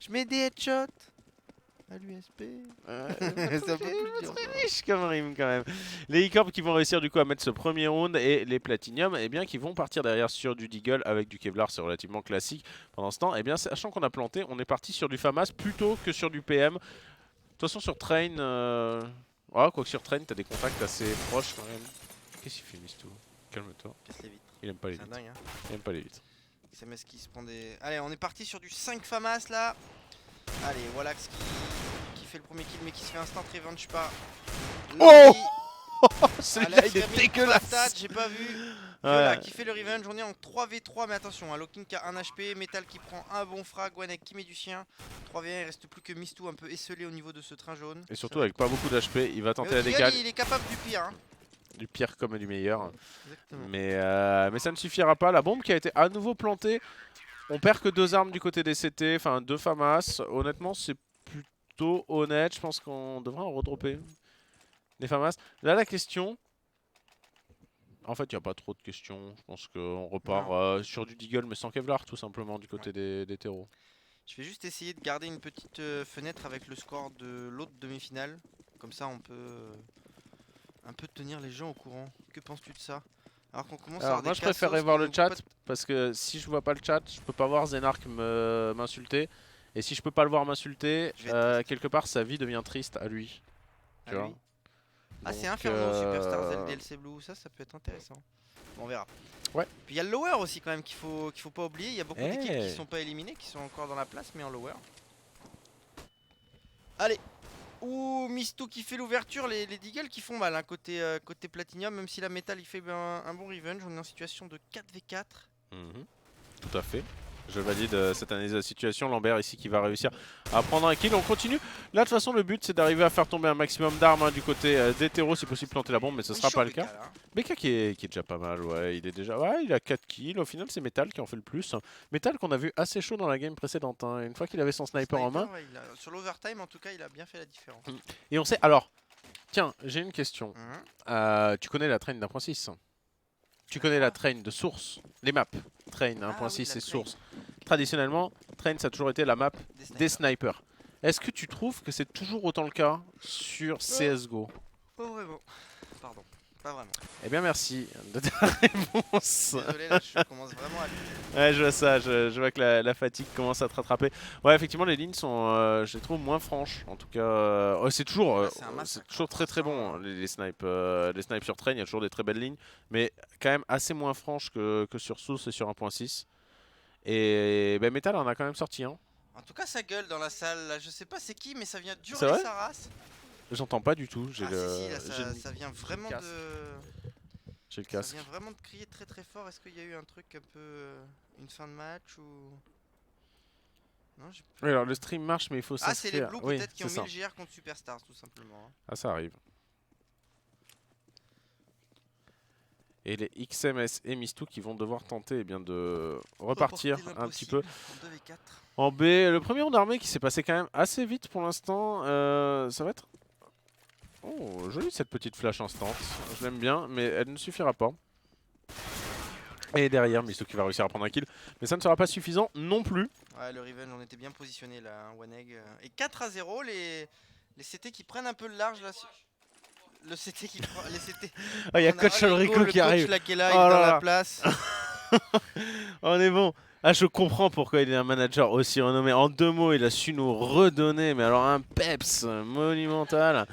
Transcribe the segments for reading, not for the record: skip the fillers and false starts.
Je mets des headshots à l'USP. C'est un peu plus dur. Très riche comme rime quand même. Les E-Corp qui vont réussir du coup à mettre ce premier round et les Platinum eh bien qui vont partir derrière sur du Deagle avec du Kevlar, c'est relativement classique. Pendant ce temps, eh bien sachant qu'on a planté, on est parti sur du FAMAS plutôt que sur du PM. De toute façon sur Train, ouais, quoique sur Train t'as des contacts assez proches quand même. Qu'est-ce qu'il fait Mistou? Calme-toi. Casse les vitres. Il aime pas les C'est un vitres. dingue, hein. Il aime pas les vitres. SMS qui se prend des... Allez, on est parti sur du 5 FAMAS là. Allez, Wallax qui fait le premier kill mais qui se fait instant revenge pas. Oh Landy. Celui-là Alex il est Fermi, patate, dégueulasse. j'ai pas vu. Ouais. Viola qui fait le revenge, on est en 3v3 mais attention, Locking qui a 1 HP, Metal qui prend un bon frag, Wanek qui met du sien. 3v1, il reste plus que Mistou un peu esselé au niveau de ce train jaune. Et surtout avec pas beaucoup d'HP, il va tenter la Mais décale. il est capable du pire, hein. Du pire comme du meilleur. Exactement. Mais ça ne suffira pas. La bombe qui a été à nouveau plantée. On perd que 2 armes du côté des CT, enfin 2 FAMAS. Honnêtement, c'est plutôt honnête. Je pense qu'on devrait en redropper des FAMAS. Là, la question. En fait, il n'y a pas trop de questions. Je pense qu'on repart sur du Deagle, mais sans Kevlar, tout simplement, du côté des terreaux. Je vais juste essayer de garder une petite fenêtre avec le score de l'autre demi-finale. Comme ça, on peut un peu tenir les gens au courant. Que penses-tu de ça? Alors qu'on commence à Alors, avoir moi, des je préférerais cassos voir qui le nous chat, potent- parce que si je vois pas le chat, je peux pas voir Zénark m'insulter. Et si je peux pas le voir m'insulter, Je vais être triste. quelque part, sa vie devient triste à lui. À Tu vois. lui. Ah, c'est Donc, Inferno, Superstar Z, DLC Blue, ça peut être intéressant. Bon, on verra. Ouais. Puis il y a le lower aussi quand même qu'il faut pas oublier. Il y a beaucoup d'équipes Eh. qui sont pas éliminées, qui sont encore dans la place, mais en lower. Allez. Ouh, Mistou qui fait l'ouverture, les Deagle qui font mal hein, côté Platinum, même si la Metal il fait un bon revenge. On est en situation de 4v4. Mhm. Tout à fait. Je valide cette analyse de la situation. Lambert ici qui va réussir à prendre un kill. On continue. Là, de toute façon, le but c'est d'arriver à faire tomber un maximum d'armes hein, du côté des terreaux. Si possible, planter la bombe, mais ce sera pas le cas. Hein. Beka qui est déjà pas mal. Ouais, il est déjà. Ouais, il a 4 kills. Au final, c'est Metal qui en fait le plus. Metal qu'on a vu assez chaud dans la game précédente. Hein. Une fois qu'il avait son sniper en main. Ouais, sur l'overtime, en tout cas, il a bien fait la différence. Et on sait. Alors, tiens, j'ai une question. Mhm. Tu connais la train d'1.6? Tu connais la train de source? Les maps. Train 1.6 oui, et source. Traditionnellement, Train ça a toujours été la map des snipers. Est-ce que tu trouves que c'est toujours autant le cas sur CSGO? Pas vraiment. Pardon, pas vraiment. Eh bien merci de ta réponse. Désolé, là je commence vraiment à... Ouais, je vois ça, je vois que la fatigue commence à te rattraper. Ouais, effectivement, les lignes sont, je les trouve moins franches. En tout cas, c'est toujours, c'est toujours très très bon les snipes. Les snipes sur Train, il y a toujours des très belles lignes, mais quand même assez moins franches que sur Source et sur 1.6. Et ben, Metal en a quand même sorti un. En tout cas, ça gueule dans la salle. Là. Je sais pas c'est qui, mais ça vient C'est d'hurler vrai sa race. J'entends pas du tout. Si, là, ça vient vraiment casque. de... J'ai le casque. Ça vient vraiment de crier très très fort. Est-ce qu'il y a eu un truc un peu... une fin de match ou... Non, j'ai plus... Oui, alors le stream marche, mais il faut s'inscrire. Ah, c'est les Blues oui, peut-être qui ont mis ça. le GR contre Superstars, tout simplement. Hein. Ah, ça arrive. Et les XMS et Mistou qui vont devoir tenter eh bien, de repartir un petit peu. En B, le premier round d'armée qui s'est passé quand même assez vite pour l'instant. Ça va être... Oh, jolie cette petite flash instant. Je l'aime bien, mais elle ne suffira pas. Et derrière, Mistou qui va réussir à prendre un kill. Mais ça ne sera pas suffisant non plus. Ouais, le revenge, on était bien positionné là, hein, One Egg. Et 4-0, les CT qui prennent un peu le large là. Le CT qui prend. Les CT. Ah, il y a Coach Rico qui arrive. Là, qui est là, il est dans la place. On est bon. Ah, je comprends pourquoi il est un manager aussi renommé. En 2 mots, il a su nous redonner, mais alors un peps monumental.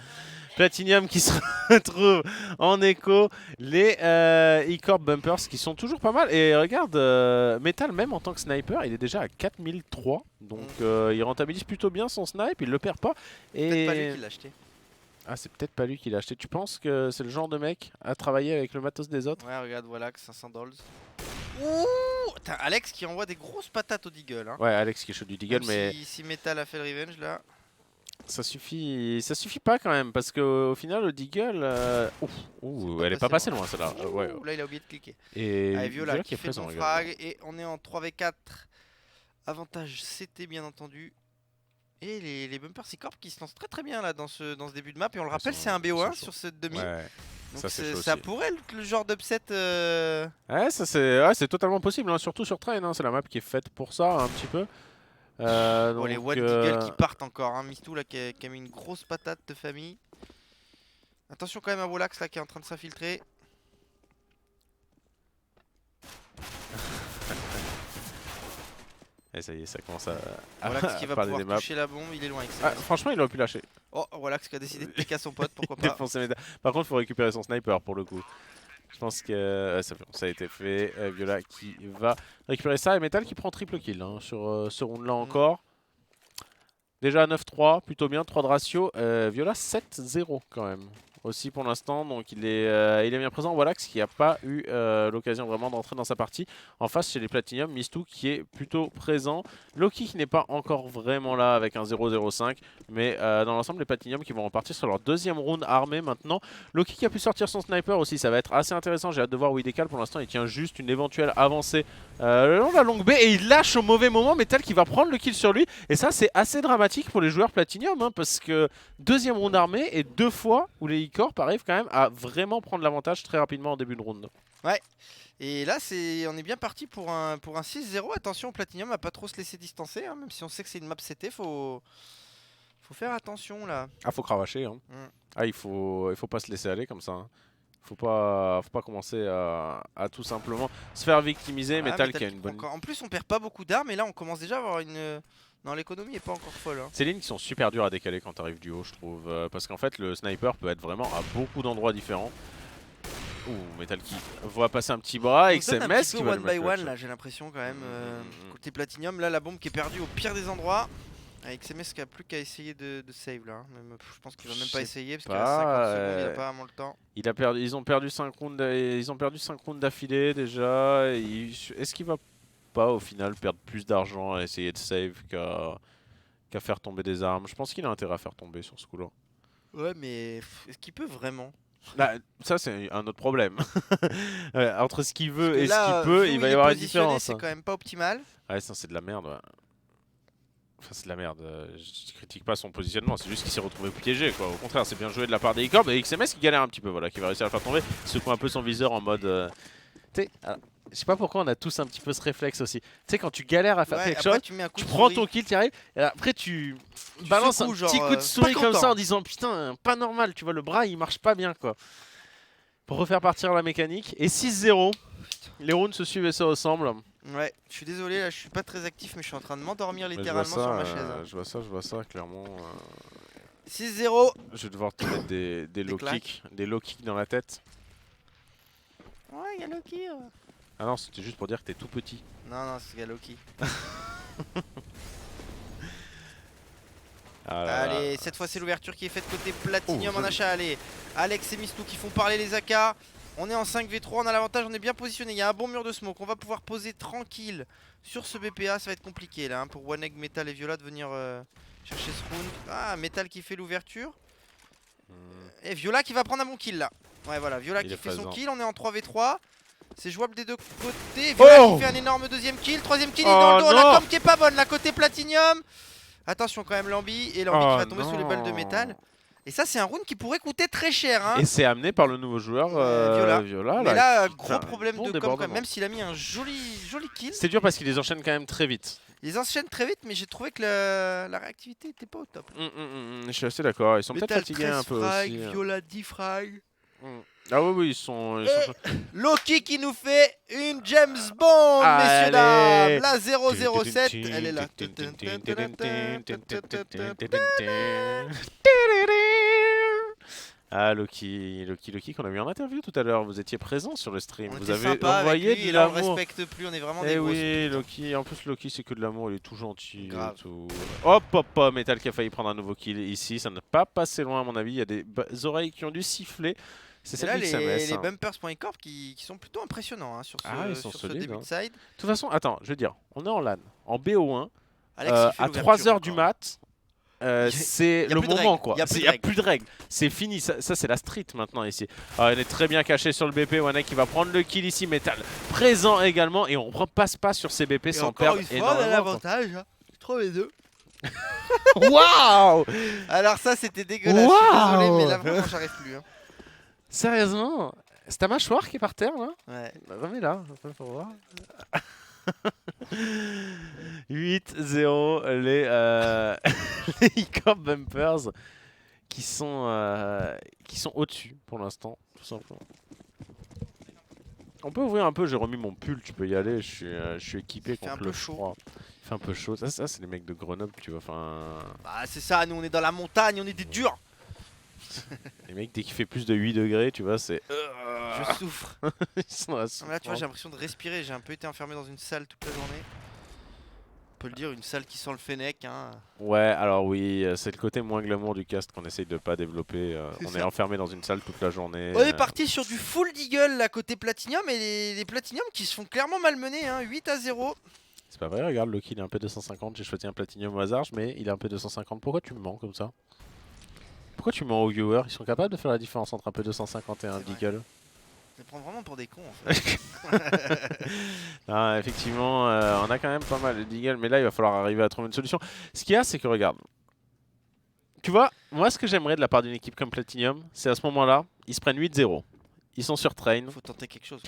Platinum qui se retrouve en écho. Les E-Corp Bumpers qui sont toujours pas mal. Et regarde, Metal, même en tant que sniper, il est déjà à 4003. Donc il rentabilise plutôt bien son snipe, il le perd pas. Et... peut-être pas lui qui l'a acheté. Ah, c'est peut-être pas lui qui l'a acheté. Tu penses que c'est le genre de mec à travailler avec le matos des autres? Ouais, regarde, voilà, 500 $. Ouh, Alex qui envoie des grosses patates au Deagle. Hein. Ouais, Alex qui est chaud du Deagle, mais... Si Metal a fait le revenge là... Ça suffit pas quand même, parce qu'au final, le Deagle... elle est pas passée loin, celle-là. Ouais. Là, il a oublié de cliquer. Et Allez, Viola qui est fait présent, son frag, et on est en 3v4. Avantage CT, bien entendu. Et les Bumpers E-Corp qui se lancent très très bien là dans ce début de map. Et on le rappelle, c'est un BO1 sur cette demi. Ouais. Donc ça pourrait être le genre d'upset. Ouais, c'est totalement possible, hein, surtout sur Train. Hein, c'est la map qui est faite pour ça, un petit peu. Oh, les Donc, One Deagle qui partent encore. Hein. Mistou là qui a mis une grosse patate de famille. Attention quand même à Wolax là qui est en train de s'infiltrer. Et ça y est, ça commence à Wolax qui va parler pouvoir des maps. toucher la bombe, il est loin avec Ah, ça. franchement, il aurait pu lâcher. Oh, Wolax qui a décidé de piquer à son pote, pourquoi pas. Défoncer Métal. Par contre, il faut récupérer son sniper pour le coup. Je pense que ça a été fait. Viola qui va récupérer ça. Et Metal qui prend triple kill hein, sur ce round là encore. Déjà à 9-3, plutôt bien, 3 de ratio. Viola 7-0 quand même. Aussi pour l'instant, donc il est bien présent. Wolax qui n'a pas eu l'occasion vraiment d'entrer dans sa partie. En face chez les Platinum, Mistou qui est plutôt présent. Loki qui n'est pas encore vraiment là avec un 0-0-5. Mais dans l'ensemble, les Platinum qui vont repartir sur leur deuxième round armé maintenant. Loki qui a pu sortir son sniper aussi, ça va être assez intéressant. J'ai hâte de voir où il décale. Pour l'instant, il tient juste une éventuelle avancée le long de la longue baie. Et il lâche au mauvais moment Metal qui va prendre le kill sur lui. Et ça, c'est assez dramatique pour les joueurs Platinum. Hein, parce que deuxième round armé et 2 fois où les E-Corp arrivent quand même à vraiment prendre l'avantage très rapidement en début de round. Ouais. Et là, on est bien parti pour un 6-0. Attention, Platinum à pas trop se laisser distancer. Hein, même si on sait que c'est une map CT, faut faire attention là. Ah, faut cravacher. Hein. Ah, il faut pas se laisser aller comme ça. Hein. Faut pas commencer à tout simplement se faire victimiser. Metal qui a une bonne... En plus, on perd pas beaucoup d'armes. Et là, on commence déjà à avoir une... Non, l'économie est pas encore folle. Hein. Ces lignes qui sont super dures à décaler quand tu arrives du haut, je trouve. Parce qu'en fait, le sniper peut être vraiment à beaucoup d'endroits différents. Ouh, Metal qui voit passer un petit bras avec ses messes qui va one by one là, j'ai l'impression quand même. Côté Platinum, là la bombe qui est perdue au pire des endroits. Avec ses messes qui a plus qu'à essayer de save là. Même, je pense qu'il va même pas essayer parce qu'il reste 50 secondes, il a pas vraiment le temps. Ils ont perdu 5 rounds d'affilée déjà. Est-ce qu'il va pas au final perdre plus d'argent à essayer de save qu'à faire tomber des armes? Je pense qu'il a intérêt à faire tomber sur ce coup-là. Ouais, mais est-ce qu'il peut vraiment? Là, ça c'est un autre problème. Entre ce qu'il veut et là, ce qu'il peut, il va y avoir une différence. C'est quand même pas optimal. Ouais, ça c'est de la merde. Ouais. Enfin, c'est de la merde. Je critique pas son positionnement, c'est juste qu'il s'est retrouvé piégé. Quoi. Au contraire, c'est bien joué de la part des E-Corp et XMS qui galère un petit peu, voilà, qui va réussir à le faire tomber. Il secoue un peu son viseur en mode. Tu sais, je sais pas pourquoi on a tous un petit peu ce réflexe aussi. Tu sais, quand tu galères à faire quelque chose, tu prends ton kill, tu arrives, et après tu balances un petit coup de souris comme ça en disant putain, pas normal, tu vois, le bras il marche pas bien quoi. Pour refaire partir la mécanique. Et 6-0, les rounds se suivent et se ressemblent. Ouais, je suis désolé, là je suis pas très actif, mais je suis en train de m'endormir littéralement sur ma chaise. Je vois ça, clairement. 6-0. Je vais devoir te mettre des low kicks dans la tête. Ouais, y'a Loki. Ah non, c'était juste pour dire que t'es tout petit. Non, c'est Loki. Allez, cette fois c'est l'ouverture qui est faite côté Platinum en achat. Allez, Alex et Mistou qui font parler les AK. On est en 5v3, on a l'avantage, on est bien positionné. Il y a un bon mur de smoke. On va pouvoir poser tranquille sur ce BPA. Ça va être compliqué là hein, pour One Egg, Metal et Viola de venir chercher ce round. Ah, Metal qui fait l'ouverture. Et Viola qui va prendre un bon kill là. Ouais, voilà, Viola qui fait son kill. On est en 3v3. C'est jouable des deux côtés. Viola qui fait un énorme deuxième kill. Troisième kill, il est dans le dos. La com qui est pas bonne. La côté Platinum. Attention quand même, Lambi. Et Lambi qui va tomber sous les balles de métal. Et ça, c'est un round qui pourrait coûter très cher. Hein. Et c'est amené par le nouveau joueur Viola. Mais là, gros problème de com quand même. Même s'il a mis un joli kill. C'est dur parce qu'il les enchaîne quand même très vite. Il les enchaîne très vite, mais j'ai trouvé que la réactivité était pas au top. Je suis assez d'accord. Ils sont peut-être fatigués un peu aussi. Viola 10 frags. Ah oui, ils sont... Loki qui nous fait une James Bond, messieurs dames. La 007, elle est là. Ah, Loki qu'on a vu en interview tout à l'heure. Vous étiez présent sur le stream. Vous avez sympa envoyé lui, de l'amour. On le respecte plus, on est vraiment des grosses oui, Loki. En plus, Loki, c'est que de l'amour. Il est tout gentil. Tout... Hop, Metal qui a failli prendre un nouveau kill ici. Ça n'a pas passé loin, à mon avis. Il y a des oreilles qui ont dû siffler. C'est ça les bumpers.corp qui sont plutôt impressionnants hein, sur ce début de side. De toute façon, attends, je veux dire, on est en LAN, en BO1, à 3h du mat. C'est le moment quoi. Il n'y a plus de règles. C'est fini. Ça c'est la street maintenant ici. Elle est très bien cachée sur le BP. Wanek qui va prendre le kill ici. Metal présent également. Et on ne passe pas sur ces BP sans perdre énormément. On a l'avantage. 3v2. Waouh. Alors ça c'était dégueulasse. Je suis désolé mais là vraiment j'arrive plus. Hein. Sérieusement, c'est ta mâchoire qui est par terre là? Ouais. Remets là, pour voir. 8-0 les e-corp bumpers qui sont au-dessus pour l'instant, tout simplement. On peut ouvrir un peu, j'ai remis mon pull, tu peux y aller, je suis équipé contre le froid. Il fait un peu chaud, ça c'est les mecs de Grenoble, tu vois, enfin... Bah c'est ça, nous on est dans la montagne, on est des durs. Les mecs dès qu'il fait plus de 8 degrés, tu vois, c'est... Je souffre. Ils sont à Là tu vois, j'ai l'impression de respirer, j'ai un peu été enfermé dans une salle toute la journée. On peut le dire, une salle qui sent le fennec. Hein. Ouais, alors oui, c'est le côté moins glamour du cast qu'on essaye de pas développer. On est enfermé dans une salle toute la journée. On est parti sur du full deagle là côté Platinium et les Platinium qui se font clairement malmener, hein, 8-0. C'est pas vrai, regarde, Loki il est un P250, j'ai choisi un Platinium au hasard, mais il est un P250. Pourquoi tu me mens comme ça? Pourquoi tu mens aux viewers? Ils sont capables de faire la différence entre un P250 et un deagle? Je les prends vraiment pour des cons en fait. Non, effectivement, on a quand même pas mal de deagle, mais là il va falloir arriver à trouver une solution. Ce qu'il y a, c'est que regarde. Tu vois, moi ce que j'aimerais de la part d'une équipe comme Platinium, c'est à ce moment-là, ils se prennent 8-0. Ils sont sur train. Il faut tenter quelque chose.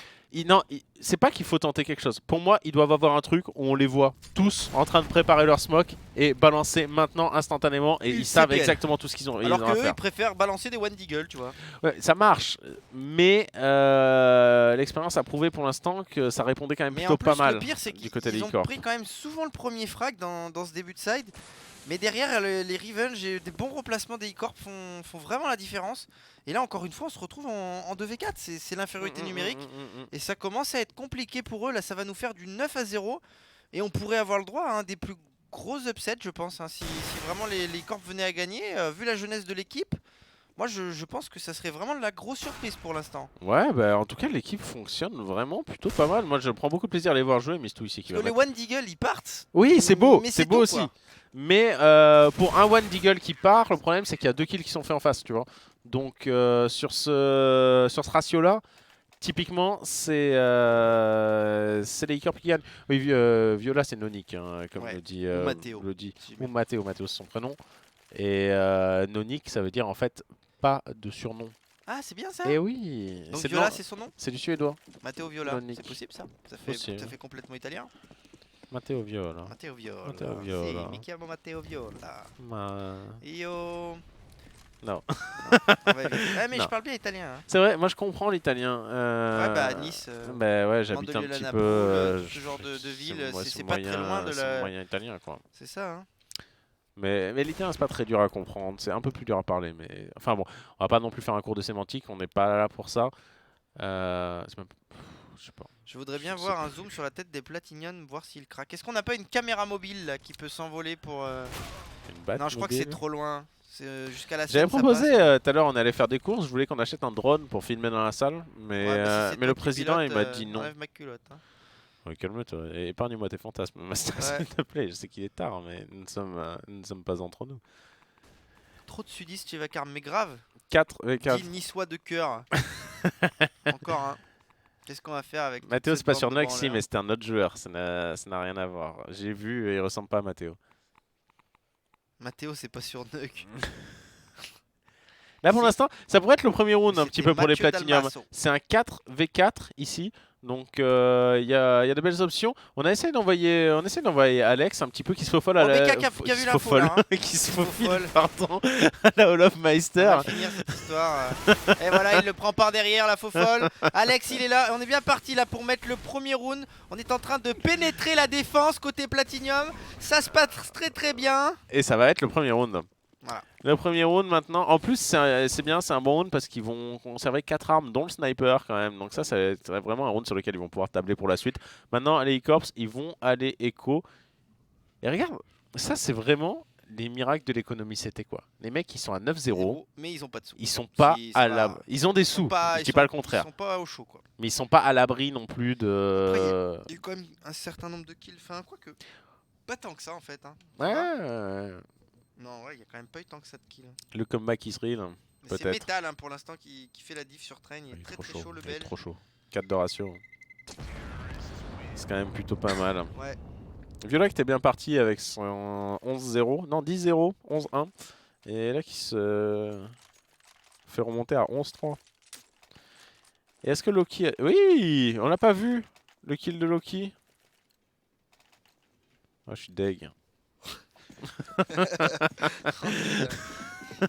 Non, c'est pas qu'il faut tenter quelque chose. Pour moi, ils doivent avoir un truc où on les voit tous en train de préparer leur smoke et balancer maintenant instantanément et ils savent exactement tout ce qu'ils ont. Alors qu'eux, ils préfèrent balancer des one deagle, tu vois. Ouais, ça marche, mais l'expérience a prouvé pour l'instant que ça répondait quand même plutôt pas mal. Le pire, c'est du côté qu'ils des ont pris quand même souvent le premier frag dans ce début de side. Mais derrière, les Revenge et des bons replacements des e-corp font vraiment la différence. Et là, encore une fois, on se retrouve en 2v4. C'est l'infériorité numérique. Et ça commence à être compliqué pour eux. Là, ça va nous faire du 9-0. Et on pourrait avoir le droit à un des plus gros upsets, je pense. Hein, si vraiment les e-corp venaient à gagner, vu la jeunesse de l'équipe. Moi, je pense que ça serait vraiment de la grosse surprise pour l'instant. Ouais, bah en tout cas, l'équipe fonctionne vraiment plutôt pas mal. Moi, je prends beaucoup de plaisir à les voir jouer. Mistou ici qui va les One Deagle, ils partent. Oui, c'est beau, mais c'est beau aussi. Quoi. Mais pour un One Deagle qui part, le problème c'est qu'il y a 2 kills qui sont faits en face, tu vois. Donc sur ce ratio-là, typiquement, c'est les e-corp qui gagnent. Oui, Viola c'est Nonic, hein, comme le dit Matteo. Ou Matteo, Matteo c'est son prénom. Et Nonic, ça veut dire en fait pas de surnom. Ah, c'est bien ça. Et oui. Donc Viola, c'est son nom. C'est du suédois. Matteo Viola, c'est possible ça. Ça fait complètement italien. Matteo Viola. Matteo Viola. Matteo Viola. Si, mi chiamo Matteo Viola. Ma... Io... Non. Mais non. Je parle bien italien. Hein. C'est vrai, moi je comprends l'italien. Ouais, bah à Nice. Bah ouais, j'habite un petit peu. Ce genre de ville, c'est pas moyen, très loin de la. moyen italien quoi. C'est ça. Hein. Mais l'italien c'est pas très dur à comprendre, c'est un peu plus dur à parler. Mais enfin bon, on va pas non plus faire un cours de sémantique, on n'est pas là pour ça. Même... Je sais pas. Je voudrais bien voir un zoom sur la tête des Platinium, voir s'il craque. Est-ce qu'on n'a pas une caméra mobile là qui peut s'envoler pour... Non, je crois que c'est trop loin. Jusqu'à la scène. J'avais proposé tout à l'heure, on allait faire des courses, je voulais qu'on achète un drone pour filmer dans la salle, mais, ouais, mais le président il m'a dit non. Enlève ma culotte. Hein. Ouais, calme-toi, épargne-moi tes fantasmes, Master, s'il te plaît. Je sais qu'il est tard, mais nous ne sommes pas entre nous. Trop de sudistes chez Vacarme, mais grave. 4 Dit niçois de cœur. Encore un. Qu'est-ce qu'on va faire avec Mathéo, c'est pas sur Noxy, mais c'est un autre joueur. Ça n'a rien à voir. J'ai vu et il ressemble pas à Mathéo. Mathéo, c'est pas sur Nuck. Là, pour l'instant, ça pourrait être le premier round un petit peu pour les Platinium. C'est un 4v4 ici. Donc, il y a de belles options. On essaie d'envoyer Alex un petit peu qui se faufole à la... qui se faufile, pardon, à la Hall of Meister. On va finir cette histoire. Et voilà, il le prend par derrière, la faux folle. Alex, il est là. On est bien parti là pour mettre le premier round. On est en train de pénétrer la défense côté Platinium. Ça se passe très très bien. Et ça va être le premier round. Voilà. Le premier round maintenant, en plus c'est bien, c'est un bon round parce qu'ils vont conserver 4 armes dont le sniper quand même, donc ça c'est vraiment un round sur lequel ils vont pouvoir tabler pour la suite. Maintenant les e-corps ils vont aller écho, et regarde, ça c'est vraiment les miracles de l'économie, c'était quoi? Les mecs ils sont à 9-0, mais ils ont pas de sous. Ils sont pas à l'abri, ils ont des sous, je dis pas le contraire. Ils sont pas au chaud quoi. Mais ils sont pas à l'abri non plus de... Après, il y a eu quand même un certain nombre de kills, enfin quoique, pas tant que ça en fait. Hein. Ouais. Non, ouais, il y a quand même pas eu tant que ça de kills. Le comeback Israël, peut-être. C'est Metal hein, pour l'instant qui fait la diff sur train. Il est très chaud le Belge. Trop chaud. 4 de ratio. C'est quand même plutôt pas mal. Ouais. Viola qui était bien parti avec son 11-0. Non, 10-0, 11-1. Et là qui se fait remonter à 11-3. Et est-ce que Loki... Oui, on l'a pas vu, le kill de Loki. Ah, je suis deg. Oh, putain.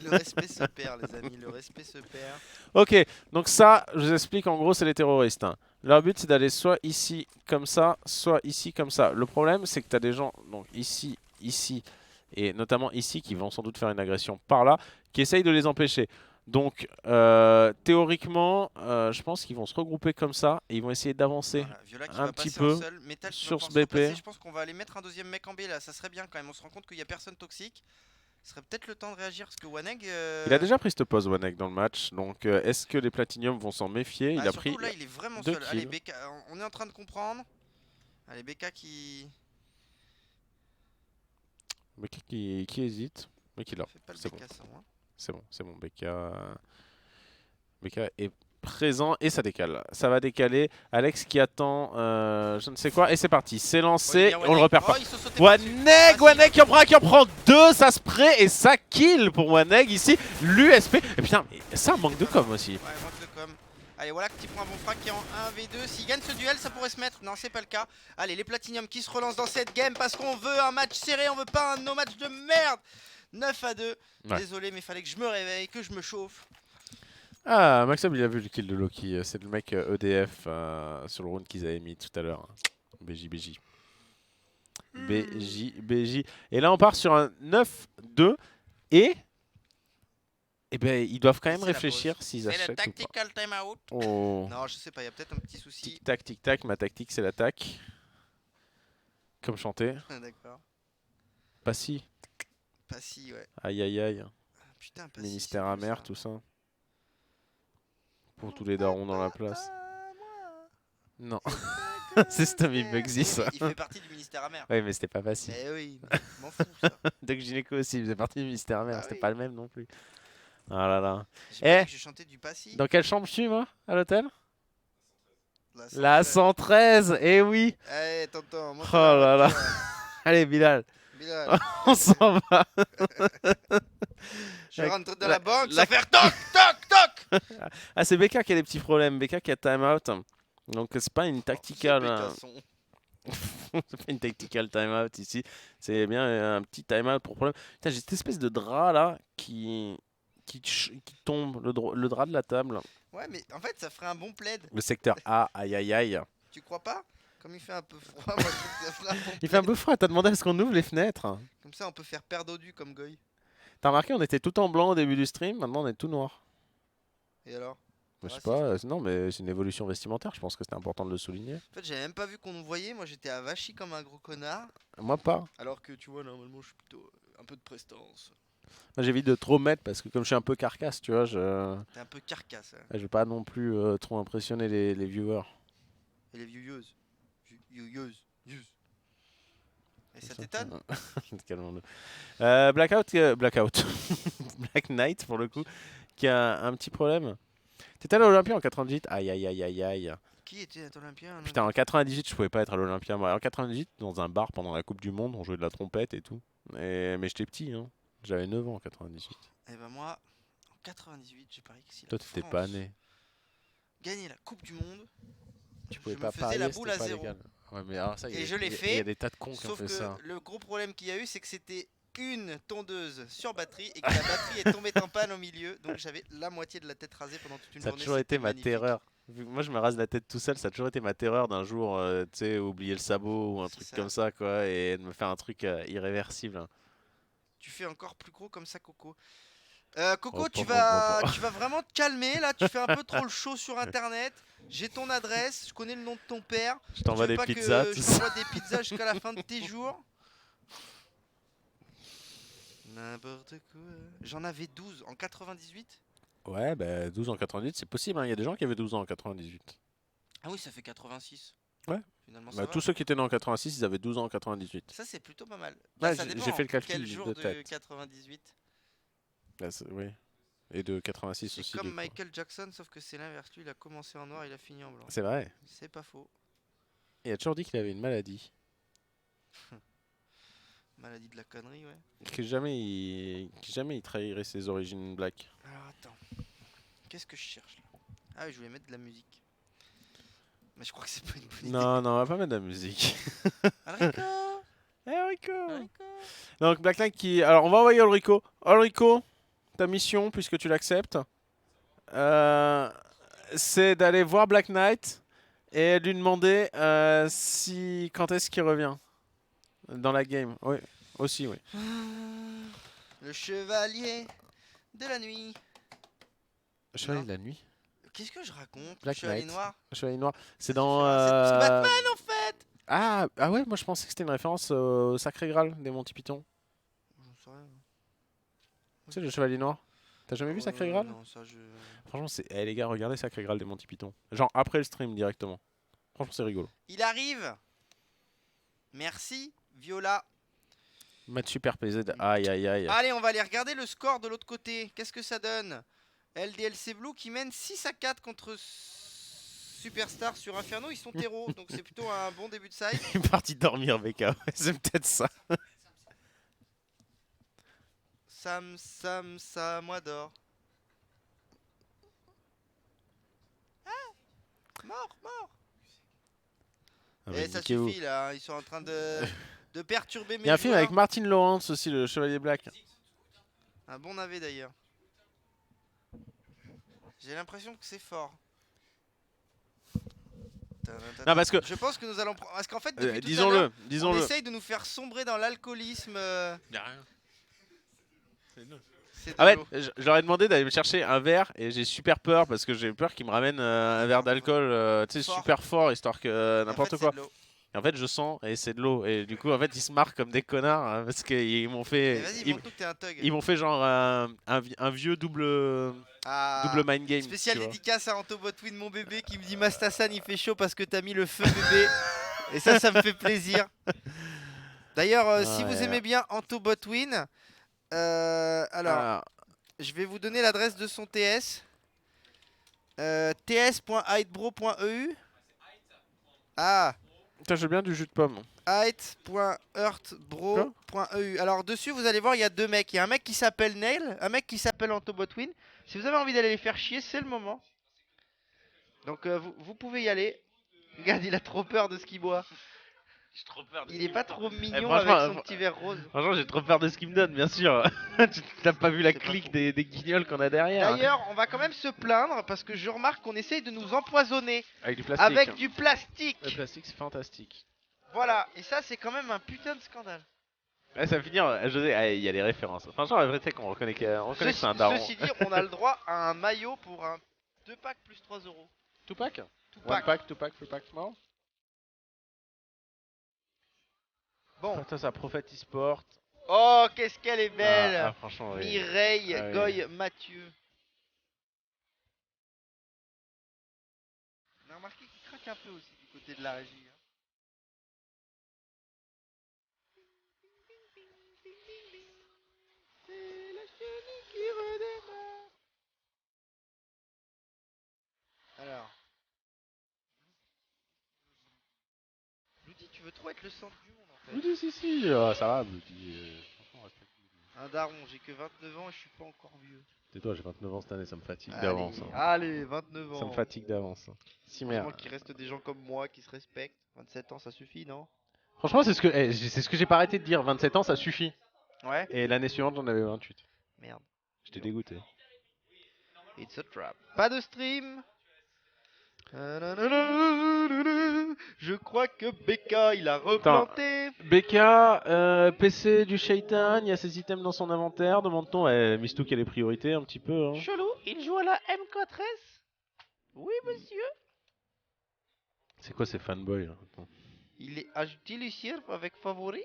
Le respect se perd, les amis, le respect se perd. Ok, donc ça, je vous explique, en gros, c'est les terroristes. Hein. Leur but, c'est d'aller soit ici, comme ça, soit ici, comme ça. Le problème, c'est que tu as des gens, donc ici, ici, et notamment ici, qui vont sans doute faire une agression par là, qui essayent de les empêcher. Donc, théoriquement, je pense qu'ils vont se regrouper comme ça, et ils vont essayer d'avancer Voilà, Viola qui un va petit passer en peu seul. Metal qui va sur ce pouvoir se replacer. BP. Je pense qu'on va aller mettre un deuxième mec en B là. Ça serait bien quand même. On se rend compte qu'il n'y a personne toxique. Ce serait peut-être le temps de réagir parce que Waneg. Il a déjà pris cette pause, Wanek, dans le match, donc est-ce que les Platinium vont s'en méfier? Il a surtout pris là, il est vraiment 2 seul. Allez, kills. BK, on est en train de comprendre. Allez, BK qui. Mais qui hésite? Mais qui l'a. Fait pas le C'est bon. BK sans moi. C'est bon. BK est présent et ça décale. Ça va décaler. Alex qui attend je ne sais quoi. Et c'est parti. C'est lancé. On le repère pas. Oh, ils sont sautés par-dessus. Waneg, Waneg qui en prend 2. Ça spray et ça kill pour Waneg ici. L'USP. Et putain, ça manque de com aussi. Ouais, manque de com. Allez, voilà qui prend un bon frag qui est en 1v2. S'il gagne ce duel, ça pourrait se mettre. Non, c'est pas le cas. Allez, les Platinium qui se relancent dans cette game parce qu'on veut un match serré. On veut pas un no match de merde. 9-2. Ouais. Désolé, mais fallait que je me réveille, que je me chauffe. Ah, Maxime, il a vu le kill de Loki. C'est le mec EDF sur le round qu'ils avaient mis tout à l'heure. BJ. BJ. Et là, on part sur un 9-2. Et ben, ils doivent quand même C'est la réfléchir pause. s'ils C'est le achètent ou pas. tactical timeout. Oh. Non, je sais pas, il y a peut-être un petit souci. Tic-tac. Ma tactique, c'est l'attaque. Comme chanter. D'accord. Pas si. Pas si, ouais. Aïe. Ah, putain, pas si, Ministère c'est amer, ça. tout ça. Pour tous les darons dans la place. Non. C'est Stommy Bugsy, ça. Il fait partie du ministère amer. Oui, mais c'était pas facile. Mais oui, je m'en fous ça. Doc Gynéco aussi, il faisait partie du ministère amer. Ah C'était oui. pas le même non plus. Ah là là. J'ai pas Eh, dit que je chantais du Passy. dans quelle chambre je suis, moi, à l'hôtel? La La 113, eh oui. Allez, tonton, monte Oh dans la là là. voiture. Allez, Bilal, Bilal, on s'en va. je rentre dans la banque, la- sans faire toc, toc, toc. Ah, c'est BK qui a des petits problèmes. BK qui a timeout. Donc, c'est pas une tactical. C'est pas une tactical timeout ici. C'est bien un petit timeout pour problème. Putain, j'ai cette espèce de drap là qui tombe, le drap de la table. Ouais, mais en fait, ça ferait un bon plaid. Le secteur A, aïe. Tu crois pas? Comme il fait un peu froid, moi je trouve que ça ferait un bon Il fait un plaid. peu froid, t'as demandé à ce qu'on ouvre les fenêtres. Comme ça, on peut faire paire d'eau du comme Goy. T'as remarqué, on était tout en blanc au début du stream, maintenant on est tout noir. Et alors? Je sais Raciste. pas, non mais c'est une évolution vestimentaire, je pense que c'était important de le souligner. En fait, j'avais même pas vu qu'on nous voyait. Moi, j'étais avachi comme un gros connard. Moi pas. Alors que tu vois, normalement, je suis plutôt un peu de prestance. Moi j'évite de trop mettre parce que comme je suis un peu carcasse, tu vois, T'es un peu carcasse. Hein. je vais pas non plus trop impressionner les viewers. Et les vieux-yeuses. Vieux-yeuses. Et ça Ça. t'étonne? Calmons-nous. Blackout. Black Knight pour le coup, qui a un petit problème. T'étais à l'Olympia en 98? Aïe. Qui était à Olympien? Putain, en 98, je pouvais pas être à l'Olympia. Moi, en 98, dans un bar pendant la Coupe du Monde, on jouait de la trompette et tout. Mais j'étais petit, hein. J'avais 9 ans en 98. Et ben moi, en 98, j'ai parié que si la Toi, t'étais France pas né. gagnait la Coupe du Monde, Tu pouvais je pas me faisais parier, la boule à c'était pas zéro. légal. Ouais, mais alors ça, Et je il l'ai y a fait, des tas de cons qui ont Sauf fait que ça. le gros problème qu'il y a eu, c'est que c'était une tondeuse sur batterie et que la batterie est tombée en panne au milieu. Donc j'avais la moitié de la tête rasée pendant toute une Ça a journée. toujours été c'était ma magnifique. terreur. Moi, je me rase la tête tout seul. Ça a toujours été ma terreur d'un jour, tu sais, oublier le sabot ou un C'est truc ça. comme ça, quoi, et de me faire un truc irréversible. Tu fais encore plus gros comme ça, Coco. Coco, Oh, tu pas. vas vraiment te calmer là. Tu fais un peu trop le show sur internet. J'ai ton adresse, je connais le nom de ton père. Je t'envoie Tu veux des pas pizzas. que tout je ça. t'envoie des pizzas jusqu'à la fin de tes jours? N'importe quoi. J'en avais 12 en 98. Ouais, bah 12 en 98, c'est possible. Il y a des gens qui avaient 12 ans en 98. Ah oui, ça fait 86. Ouais. Finalement, ça Bah, va. tous ceux qui étaient nés en 86, ils avaient 12 ans en 98. Ça, c'est plutôt pas mal. Ouais, ça j'ai dépend fait le calcul quel de jour de tête. 98. Bah, oui. Et de 86 C'est aussi. comme du coup. Michael Jackson, sauf que c'est l'inverse. Lui, il a commencé en noir, il a fini en blanc. C'est vrai. C'est pas faux. Il a toujours dit qu'il avait une maladie. Maladie de la connerie, ouais. Que jamais il trahirait ses origines black. Alors attends. Qu'est-ce que je cherche là? Ah oui, je voulais mettre de la musique. Mais je crois que c'est pas une bonne idée. Non, on va pas mettre de la musique. Enrico, Ulrico. Donc Black Knight qui... Alors on va envoyer Ulrico. Ulrico, ta mission, puisque tu l'acceptes, c'est d'aller voir Black Knight et lui demander quand est-ce qu'il revient dans la game. Oui, aussi, oui. Le chevalier de la nuit. Le chevalier de la nuit. Qu'est-ce que je raconte? Black Le chevalier Knight. noir. Le chevalier noir. C'est Ça dans... suffira, c'est Batman en fait. Ah ouais, moi je pensais que c'était une référence au Sacré Graal des Monty Python. J'en sais rien. Tu sais, le chevalier noir. T'as jamais vu Sacré Graal? Non, ça je... Franchement, c'est... Eh les gars, regardez Sacré Graal des Monty Python. Genre après le stream directement. Franchement, c'est rigolo. Il arrive. Merci, Viola. Match super PZ. Aïe aïe aïe. Allez, on va aller regarder le score de l'autre côté. Qu'est-ce que ça donne? LDLC Blue qui mène 6-4 contre Superstar sur Inferno. Ils sont terreaux, donc c'est plutôt un bon début de side. Il est parti dormir, BK. Ouais, c'est peut-être ça. Ça, moi d'or. Ah, mort. Ah, Et ça suffit là, ils sont en train de perturber mes Il y a un film joueurs. avec Martin Lawrence aussi, le Chevalier Black. Un bon navet d'ailleurs. J'ai l'impression que c'est fort. Non, parce que... Je pense que nous allons prendre. Parce qu'en fait, depuis tout à disons-le, l'heure, on disons-le. essaye de nous faire sombrer dans l'alcoolisme. Y'a rien. C'est de l'eau. C'est de Ah ouais, l'eau. je leur ai demandé d'aller me chercher un verre et j'ai super peur parce que j'ai peur qu'ils me ramènent un verre d'alcool tu sais, Fort. super fort histoire que Et en n'importe fait, quoi. c'est de l'eau. Et en fait, je sens et c'est de l'eau. Et du coup, en fait, ils se marrent comme des connards hein, parce qu'ils m'ont Mais fait. vas-y, montre-nous que t'es un thug. Ils m'ont fait genre un vieux double mind game. Spécial tu vois. dédicace à Anto Botwin, mon bébé, qui me dit Mastassan, il fait chaud parce que t'as mis le feu bébé. Et ça me fait plaisir. D'ailleurs, si vous aimez bien Anto Botwin, alors, je vais vous donner l'adresse de son TS. ts.hidebro.eu. Ah, Putain, j'ai bien du jus de pomme. height.earthbro.eu. Alors dessus vous allez voir il y a deux mecs. Il y a un mec qui s'appelle Nail, un mec qui s'appelle Antobotwin. Si vous avez envie d'aller les faire chier, c'est le moment. Donc vous pouvez y aller. Regarde, il a trop peur de ce qu'il boit. J'ai trop peur. Il est pas trop mignon franchement, avec son petit verre rose. Franchement, j'ai trop peur de ce qu'il me donne, bien sûr. Tu n'as pas vu la C'est pas clique faux. des guignols qu'on a derrière. D'ailleurs, on va quand même se plaindre parce que je remarque qu'on essaye de nous empoisonner Avec du plastique. avec du plastique. Le plastique, c'est fantastique. Voilà, et ça c'est quand même un putain de scandale. Ouais, ça va finir, José, il y a les références. Franchement, la vérité, qu'on reconnaît que c'est un daron. Ceci dit, on a le droit à un maillot pour un 2 packs plus 3 €. Tupac Tout One pack. pack, two pack, three pack, non? Bon. Putain, ça Prophet e-sport. Oh, qu'est-ce qu'elle est belle. Ah, franchement, oui. Mireille Ah oui. Goy Mathieu. On a remarqué qu'il craque un peu aussi du côté de la régie. Hein. C'est la chenille qui redémarre. Alors. Bloody, tu veux trop être le centre du monde en fait. Bloody, si, ça va, Bloody. Franchement, respecte Bloody. Un daron, j'ai que 29 ans et je suis pas encore vieux. Tais-toi, j'ai 29 ans cette année, ça me fatigue d'avance. Hein. Allez, 29 ans. Ça me fatigue d'avance. Si, merde. Heureusement qu'il reste des gens comme moi qui se respectent. 27 ans, ça suffit, non? Franchement, c'est ce que j'ai pas arrêté de dire. 27 ans, ça suffit. Ouais. Et l'année suivante, j'en avais 28. Merde. J'étais dégoûté. It's a trap. Pas de stream. Je crois que BK il a replanté. BK, PC du Shaitan, il y a ses items dans son inventaire. Demande-t-on, Mistou qui a les priorités un petit peu. Hein. Chelou, il joue à la MK13. Oui, monsieur. C'est quoi ces fanboys là? Attends. Il est ajouté Lucier avec favori.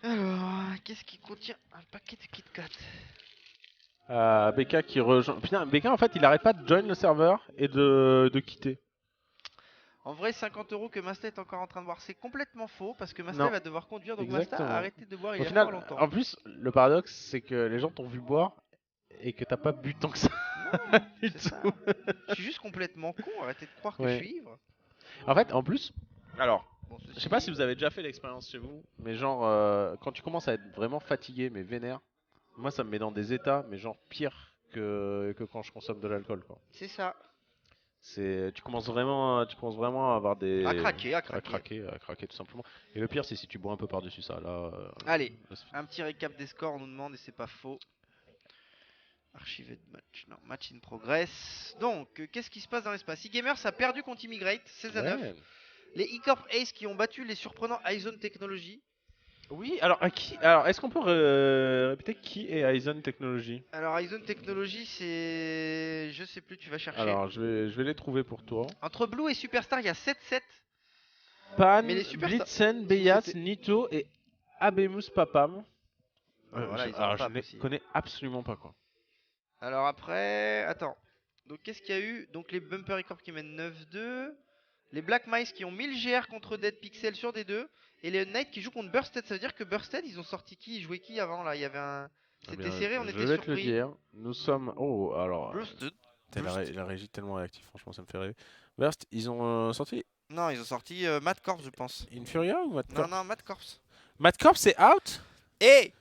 Alors, qu'est-ce qui contient un paquet de Kit Kat? BK qui rejoint. Putain, BK en fait il arrête pas de join le serveur et de quitter. En vrai, 50 € que Mastet est encore en train de boire, c'est complètement faux parce que Mastet Non. va devoir conduire, donc Mastet Exactement. a arrêté de boire il Au y a final, fort longtemps. en plus, le paradoxe c'est que les gens t'ont vu boire et que t'as pas bu tant que ça. Du C'est ça. tout. Je suis juste complètement con, arrêtez de croire que Ouais. je suis ivre. En fait, en plus, alors, Bon, je sais pas si vous avez déjà fait l'expérience chez vous, mais genre, quand tu commences à être vraiment fatigué, mais vénère, moi ça me met dans des états, mais genre pire que quand je consomme de l'alcool, quoi. C'est ça. Tu commences vraiment à avoir des... À craquer, à à craquer. craquer tout simplement. Et le pire, c'est si tu bois un peu par-dessus ça. Là, Allez, là, c'est fini. un petit récap des scores, on nous demande et c'est pas faux. Archivé de match, non, match in progress. Donc, qu'est-ce qui se passe dans l'espace? E-Gamers a perdu contre Immigrate, 16-9. Ouais. Les E-Corp Ace qui ont battu les surprenants Izone Technology. Oui, alors alors est-ce qu'on peut répéter qui est Aizen Technology? Alors, Izone Technology, c'est. Je sais plus, tu vas chercher. Alors je vais les trouver pour toi. Entre Blue et Superstar, il y a 7-7. Pan, Mais les Superstars- Blitzen, Beyat, C'était- Nito et Abemus Papam. Voilà, ils ont Alors un je pape ne aussi. connais absolument pas quoi. Alors après, attends. Donc qu'est-ce qu'il y a eu? Donc les Bumper Corp qui mènent 9-2. Les Black Mice qui ont 1000 GR contre Dead Pixel sur des deux. Et les Knights qui jouent contre Bursted. Ça veut dire que Bursted, ils ont sorti qui? Ils jouaient qui avant là? Il y avait un. Eh C'était bien, serré, on je était vais te le surpris. dire. Nous sommes. Oh alors. Bursted. Putain, Burst. la régie est tellement réactive, franchement ça me fait rêver. Burst, ils ont sorti Non, ils ont sorti Mad Corps, je pense. Infuria ou Mad Non, Corp? non, Mad Corps. Mad Corp c'est out? Et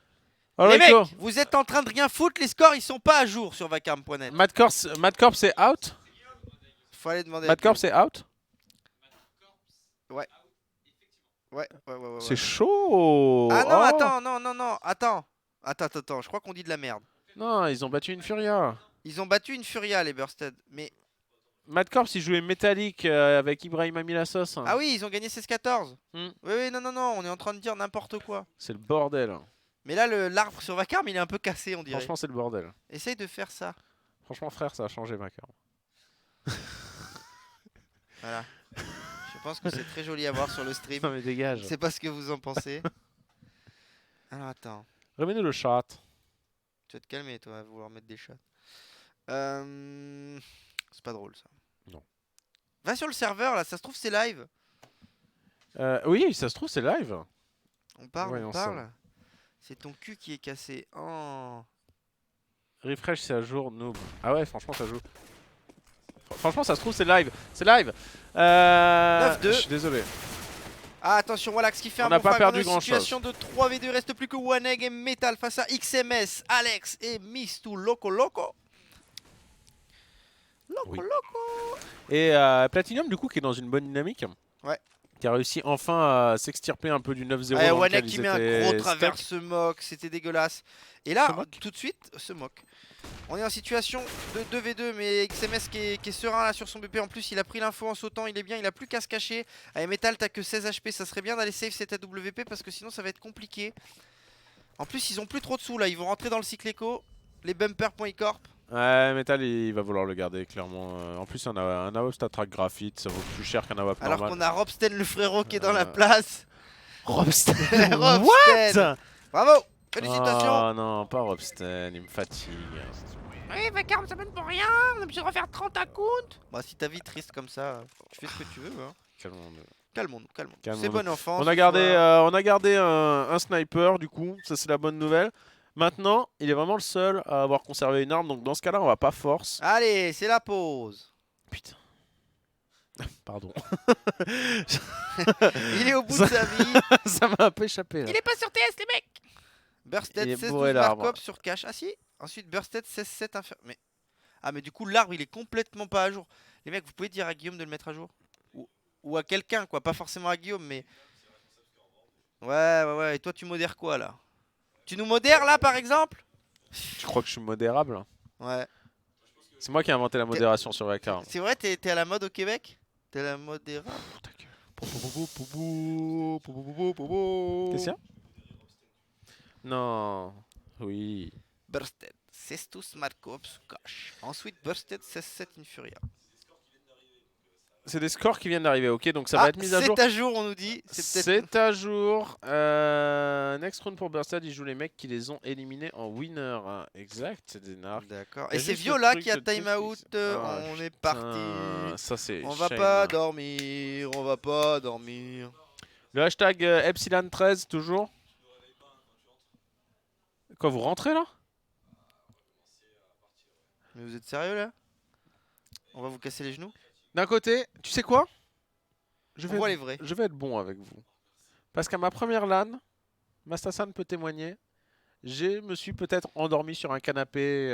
Oh, les Rico. mecs, vous êtes en train de rien foutre, les scores ils sont pas à jour sur vacarme.net. Mad Corp c'est out? Faut aller demander. Mad à Corp Guillaume. c'est out? Ouais. C'est chaud! Ah non, Oh. attends, non, attends. Attends, je crois qu'on dit de la merde. Non, ils ont battu Infuria. Ils ont battu une Furia, les Bursted. Mais. Mad Corp, ils jouaient métallique avec Ibrahim Amilassos. Ah oui, ils ont gagné 16-14. Hmm. Oui, non, on est en train de dire n'importe quoi. C'est le bordel. Mais là, l'arbre sur vacarme, il est un peu cassé, on dirait. Franchement, c'est le bordel. Essaye de faire ça. Franchement, frère, ça a changé ma carte. Voilà. Je pense que c'est très joli à voir sur le stream. Non mais dégage. C'est pas ce que vous en pensez. Alors attends. Remets-nous le chat. Tu vas te calmer, toi, à vouloir mettre des chats. C'est pas drôle, ça. Non. Va sur le serveur, là, ça se trouve, c'est live. Oui, ça se trouve, c'est live. On parle, Voyons on ça. parle. C'est ton cul qui est cassé. Oh. Refresh, c'est à jour, noob. Ah ouais, franchement, ça joue. Franchement, ça se trouve, c'est live. C'est live. 9-2. Je suis désolé. Ah, attention, Wallax qui fait On un n'a bon pas frag. perdu On est en grand-chose. situation de 3v2. Il reste plus que Waneg et Metal face à XMS, Alex et Mistou Loco. Oui. Loco. Et Platinum, du coup, qui est dans une bonne dynamique. Ouais. Qui a réussi enfin à s'extirper un peu du 9-0. Ouais, dans Waneg lequel qui ils met un étaient gros stuck. travers se moque. C'était dégueulasse. Et là, Se moque. tout de suite, se moque. On est en situation de 2v2, mais XMS qui est serein là sur son BP. En plus, il a pris l'info en sautant, il est bien, il a plus qu'à se cacher. Allez, Metal, t'as que 16 HP, ça serait bien d'aller save cette AWP parce que sinon ça va être compliqué. En plus, ils ont plus trop de sous là, ils vont rentrer dans le cycle éco. Les bumpers.icorp. Ouais, Metal, il va vouloir le garder, clairement. En plus, un AWP StatTrack graphite, ça vaut plus cher qu'un AWP Alors normal. qu'on a Robsten le frérot qui est dans la place. Robsten. Robsten. Bravo. Félicitations. Oh non, pas Robsten, il me fatigue. Oui, Vacarme, ça mène pour rien. On est obligé de refaire 30 à compte. Bah, si ta vie est triste comme ça, tu fais ce que tu veux. Hein. Calmons-nous. Calmons-nous. C'est Calmons-nous. bon enfant. On a gardé un sniper, du coup, ça c'est la bonne nouvelle. Maintenant, il est vraiment le seul à avoir conservé une arme, donc dans ce cas-là, on va pas force. Allez, c'est la pause. Putain. Pardon. Il est au bout de sa vie. Ça m'a un peu échappé là. Il est pas sur TS, les mecs. Bursted Il est 16 bourré, 12 l'arbre. Markov sur cache. Ah si. Ensuite Bursted 16 7 inférieur. Mais ah mais du coup l'arbre il est complètement pas à jour. Les mecs, vous pouvez dire à Guillaume de le mettre à jour ou à quelqu'un quoi, pas forcément à Guillaume mais ouais. Et toi tu modères quoi là? Tu nous modères là par exemple? Tu crois que je suis modérable? Ouais. C'est moi qui ai inventé la modération sur Vacar. C'est vrai, t'es à la mode au Québec? T'es à la mode des rats? T'es sûr? Non. Oui. Bursted 16 12 Markov sous cache. Ensuite Bursted 16 7 Infuria. C'est des scores qui viennent d'arriver, ok, donc ça va être mis à jour. C'est à jour, on nous dit. C'est peut-être. C'est à jour. Next round pour Bursted, ils jouent les mecs qui les ont éliminés en winner. Exact, c'est des narcs. D'accord. Y a Et c'est juste le Viola truc qui a de time out. Ah, On est putain, parti. Ça c'est On va shame. pas dormir. On va pas dormir. Le hashtag Epsilon13 toujours. Quoi, vous rentrez là? Mais vous êtes sérieux là? On va vous casser les genoux? D'un côté, tu sais quoi? On voit les vrais. Je vais être bon avec vous. Parce qu'à ma première LAN, Mastasan peut témoigner, Je me suis peut-être endormi sur un canapé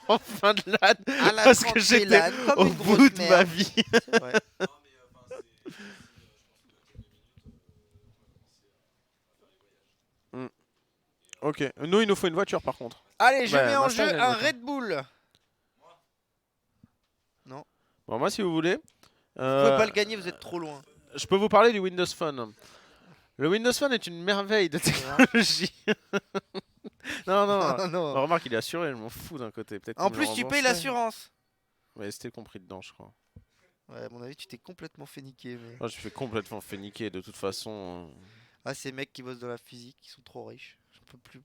en fin de LAN À la parce que 30 j'étais LAN, comme au une bout grosse de ma merde. vie. C'est vrai. Ok, nous il nous faut une voiture par contre. Allez, je Bah, mets en Masta, il jeu a une un voiture. Red Bull. Non, Bon, moi si vous voulez, vous pouvez pas le gagner, vous êtes trop loin. je peux vous parler du Windows Phone. Le Windows Phone est une merveille de Voilà. technologie. Non, non, Non, non. bah, remarque, il est assuré, je m'en fous d'un côté. Peut-être En qu'il me le plus, tu payes rembourserait. l'assurance. Ouais, c'était compris dedans, je crois. Ouais, à mon avis, tu t'es complètement fait niquer. Mais... Oh, je fais complètement fait niquer de toute façon. Ah, ces mecs qui bossent dans la physique, ils sont trop riches. J'en peux plus.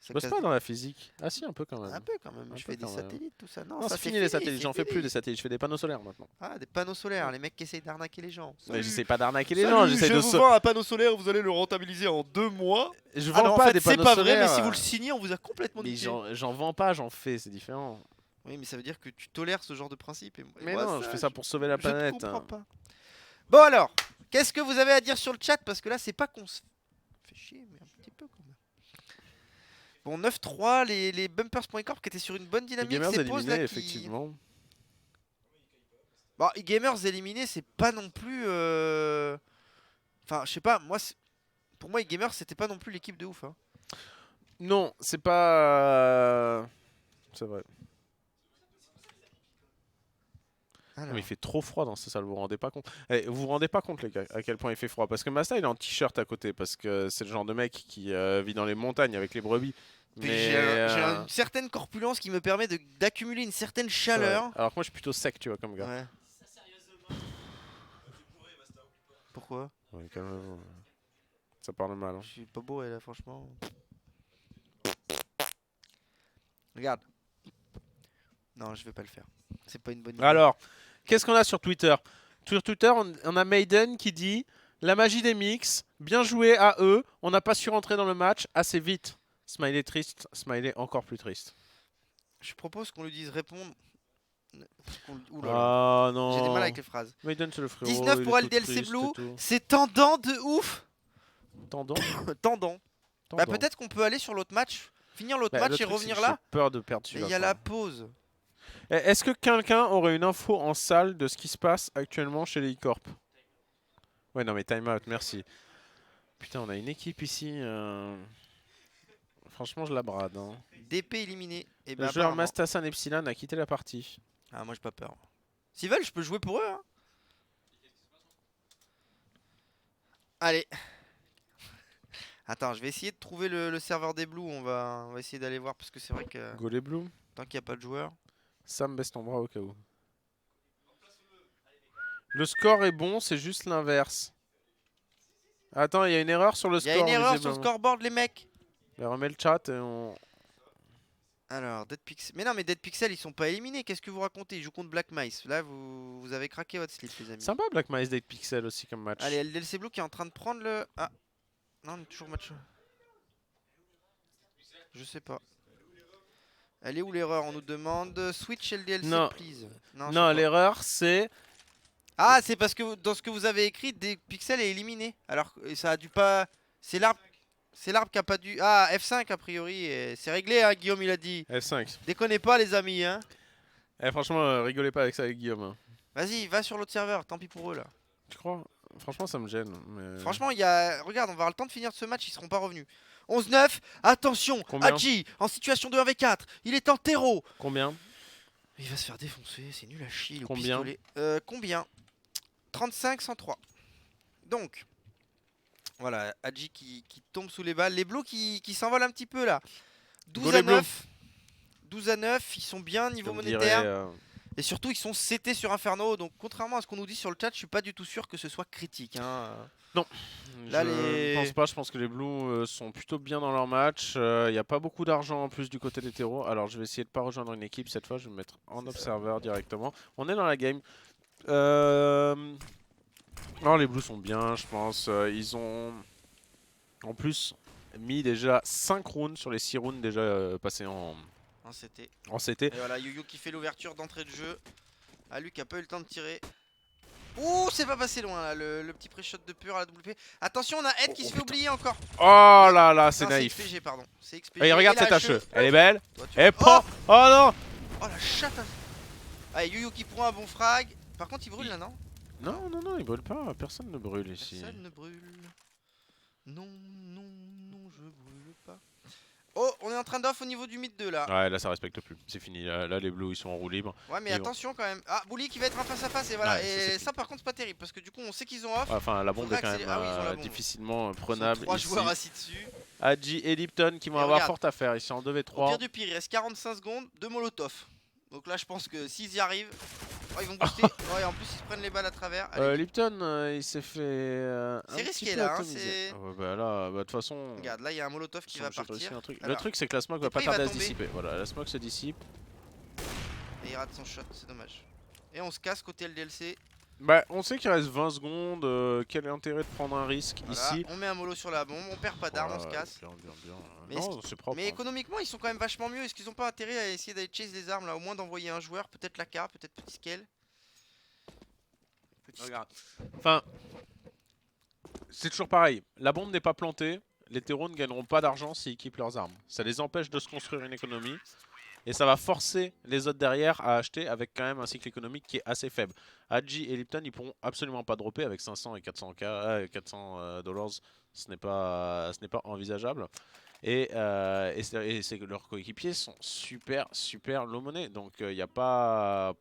Ça Je bosse casse pas des- dans la physique. Ah si, un peu quand même. Un peu quand même. Un Je peu fais des quand même. satellites, tout ça. Non, Non, ça c'est fini les satellites, c'est j'en fais plus fini. des satellites, je fais des panneaux solaires maintenant. Ah, des panneaux solaires, les mecs qui essayent d'arnaquer les gens. Mais Salut. j'essaie pas d'arnaquer les Salut, gens, j'essaie je de vous vends un panneau solaire, vous allez le rentabiliser en 2 mois. Je Ah vends non, pas en fait, des c'est panneaux pas solaires. vrai, mais si vous le signez, on vous a complètement Mais niqué. j'en vends pas, j'en fais, c'est différent. Oui, mais ça veut dire que tu tolères ce genre de principe. Et Mais moi, non, je fais ça pour sauver la je planète. ne comprends pas. Bon alors, qu'est-ce que vous avez à dire sur le chat? Parce que là, c'est pas qu'on se fait chier, mais un petit peu quand même. Bon, 9-3, les bumpers.corp qui étaient sur une bonne Les dynamique. gamers C'est Pose éliminés, là qui... effectivement. Bon, les gamers éliminés, c'est pas non plus... Enfin, je sais pas, moi, pour moi, les gamers, c'était pas non plus l'équipe de ouf. Hein. Non, c'est pas... C'est vrai. Alors. Mais il fait trop froid dans cette salle, vous vous rendez pas compte. Eh, vous vous rendez pas compte les gars à quel point il fait froid. Parce que Masta il est en t-shirt à côté, parce que c'est le genre de mec qui vit dans les montagnes avec les brebis. Puis Mais, j'ai une certaine corpulence qui me permet d'accumuler une certaine chaleur. alors que moi je suis plutôt sec tu vois comme gars. Ouais. Pourquoi? Ouais, calmez-vous. Ça parle mal. Hein. Je suis pas beau, là, franchement. Regarde. Non, je vais pas le faire. C'est pas une bonne idée. Alors, qu'est-ce qu'on a sur Twitter? Sur Twitter, on a Maiden qui dit la magie des mix, bien joué à eux, on n'a pas su rentrer dans le match assez vite. Smiley triste, smiley encore plus triste. Je propose qu'on lui dise répondre. Ouh là là. Ah non. J'ai des mal avec les phrases. Maiden c'est le frérot. 19 il pour est tout LDLC triste Blue. et tout. C'est tendant de ouf. Tendon. Tendant. Bah Tendon. peut-être qu'on peut aller sur l'autre match. Finir l'autre Bah, match le et truc, c'est revenir que là. J'ai peur de perdre Mais celui-là. il y a quoi. la pause. Est-ce que quelqu'un aurait une info en salle de ce qui se passe actuellement chez les e-corp? Ouais, non, mais time out, merci. Putain, on a une équipe ici. Franchement, je la brade. Hein. DP éliminé. Et Le ben joueur apparemment. Mastassan Epsilon a quitté la partie. Ah, moi j'ai pas peur. S'ils veulent, je peux jouer pour eux. Hein. Allez. Attends, je vais essayer de trouver le serveur des Blues. On va essayer d'aller voir parce que c'est vrai que Go les Blues. tant qu'il n'y a pas de joueur. Sam baisse ton bras au cas où. Le score est bon, c'est juste l'inverse. Attends, il y a une erreur sur le Il y score. a une erreur sur le visiblement. scoreboard, les mecs. Mais remets le chat et on. Alors, Dead Pixel. Mais non, mais Dead Pixel, ils sont pas éliminés. Qu'est-ce que vous racontez? Ils jouent contre Black Mice. Là, vous avez craqué votre slip, les amis. Sympa Black Mice Date Pixel aussi comme match. Allez, LDLC Blue qui est en train de prendre le. Ah. Non, on est toujours match. Je sais pas. Elle est où l'erreur? On nous demande Switch LDLC, Non. please. Non, je sais Non, pas. l'erreur c'est. Ah, c'est parce que dans ce que vous avez écrit, Dead Pixel est éliminé. Alors, ça a dû pas. C'est l'arbre. C'est l'arbre qui a pas dû. Ah, F5 a priori. C'est réglé, hein, Guillaume, il a dit. F5. Déconnez pas, les amis, hein. Eh, franchement, rigolez pas avec ça avec Guillaume. Hein. Vas-y, va sur l'autre serveur. Tant pis pour eux, là. Tu crois? Franchement, ça me gêne. Mais... Franchement, il y a. Regarde, on va avoir le temps de finir ce match, ils seront pas revenus. 11-9, attention, Combien? Haji en situation de 1v4, il est en terreau. Combien? Il va se faire défoncer, c'est nul à chier le Combien? pistolet. Combien? 35-103. Donc, voilà, Haji qui tombe sous les balles. Les Blues qui s'envolent un petit peu là. 12 Go à les Blues. 9. 12 à 9, ils sont bien niveau Comme monétaire. dirait, Et surtout, ils sont CT sur Inferno. Donc, contrairement à ce qu'on nous dit sur le chat, je suis pas du tout sûr que ce soit critique. Hein. Là, je les- pense pas, je pense que les Blues sont plutôt bien dans leur match. Il n'y a pas beaucoup d'argent en plus du côté des terreaux. Alors je vais essayer de pas rejoindre une équipe cette fois, je vais me mettre en observeur directement. On est dans la game. Alors les Blues sont bien, je pense. Ils ont en plus mis déjà 5 rounds sur les 6 rounds déjà passés en CT. CT. Et voilà, Yoyo qui fait l'ouverture d'entrée de jeu. Alu qui a pas eu le temps de tirer. Ouh, c'est pas passé loin là, le petit pré-shot de pur à la WP. Attention, on a Ed qui se fait oublier encore. Oh là là, c'est Non, naïf. C'est XPG, pardon. C'est XPG. Et regarde Et la cette HE, HE. elle est belle. Toi, tu- Et pas. Oh non. Oh la chatte. Allez, Yuyu qui prend un bon frag. Par contre, il brûle là, non? Non, non, non, il brûle pas. Personne ne brûle ici. Personne ne brûle. Non, non, non, je brûle pas. Oh, on est en train d'off au niveau du mid 2 là. Ouais, là ça respecte plus. C'est fini. Là, les bleus ils sont en roue libre. Ouais, mais Ils attention quand même. Ah, Bully qui va être en face à face et voilà. Ouais, ça, et c'est ça, par contre, c'est pas terrible parce que du coup, on sait qu'ils ont off. Ouais, enfin, la bombe Faudra est quand même accélérer. Ah oui, ils ont la bombe. difficilement Ils sont prenable. 3 Ici. joueurs assis dessus. Adji et Lipton qui vont Et avoir regarde. fort à faire ici en Au 2v3. pire du pire, il reste 45 secondes, 2 molotov. Donc là, je pense que s'ils y arrivent, oh, ils vont booster. Ouais, en plus, ils se prennent les balles à travers. Allez, Lipton, il s'est fait. C'est un risqué, petit peu là, hein, atomiser. c'est- Ouais, bah là, de toute façon. regarde, là, il y a un molotov qui ils sont va obligés de réussir partir. un truc. Le Alors, truc, c'est que la smoke va après, pas il va tarder à se tomber. dissiper. Voilà, la smoke se dissipe. Et il rate son shot, c'est dommage. Et on se casse côté LDLC. Bah, on sait qu'il reste 20 secondes. Quel est l'intérêt de prendre un risque Voilà, ici? on met un mollo sur la bombe, on perd pas d'armes, on se Voilà, casse. Bien, bien, bien. Mais Non, c'est propre. Mais hein. économiquement, ils sont quand même vachement mieux. Est-ce qu'ils ont pas intérêt à essayer d'aller chase les armes là? Au moins d'envoyer un joueur, peut-être la K, peut-être petit scale. Petit Regarde. Enfin, c'est toujours pareil. La bombe n'est pas plantée. Les terreaux ne gagneront pas d'argent s'ils équipent leurs armes. Ça les empêche de se construire une économie. Et ça va forcer les autres derrière à acheter avec quand même un cycle économique qui est assez faible. Adji et Lipton, ils pourront absolument pas dropper avec 500 et 400 dollars. Ce n'est pas envisageable. Et c'est que leurs coéquipiers sont super low money. Donc il n'y a pas...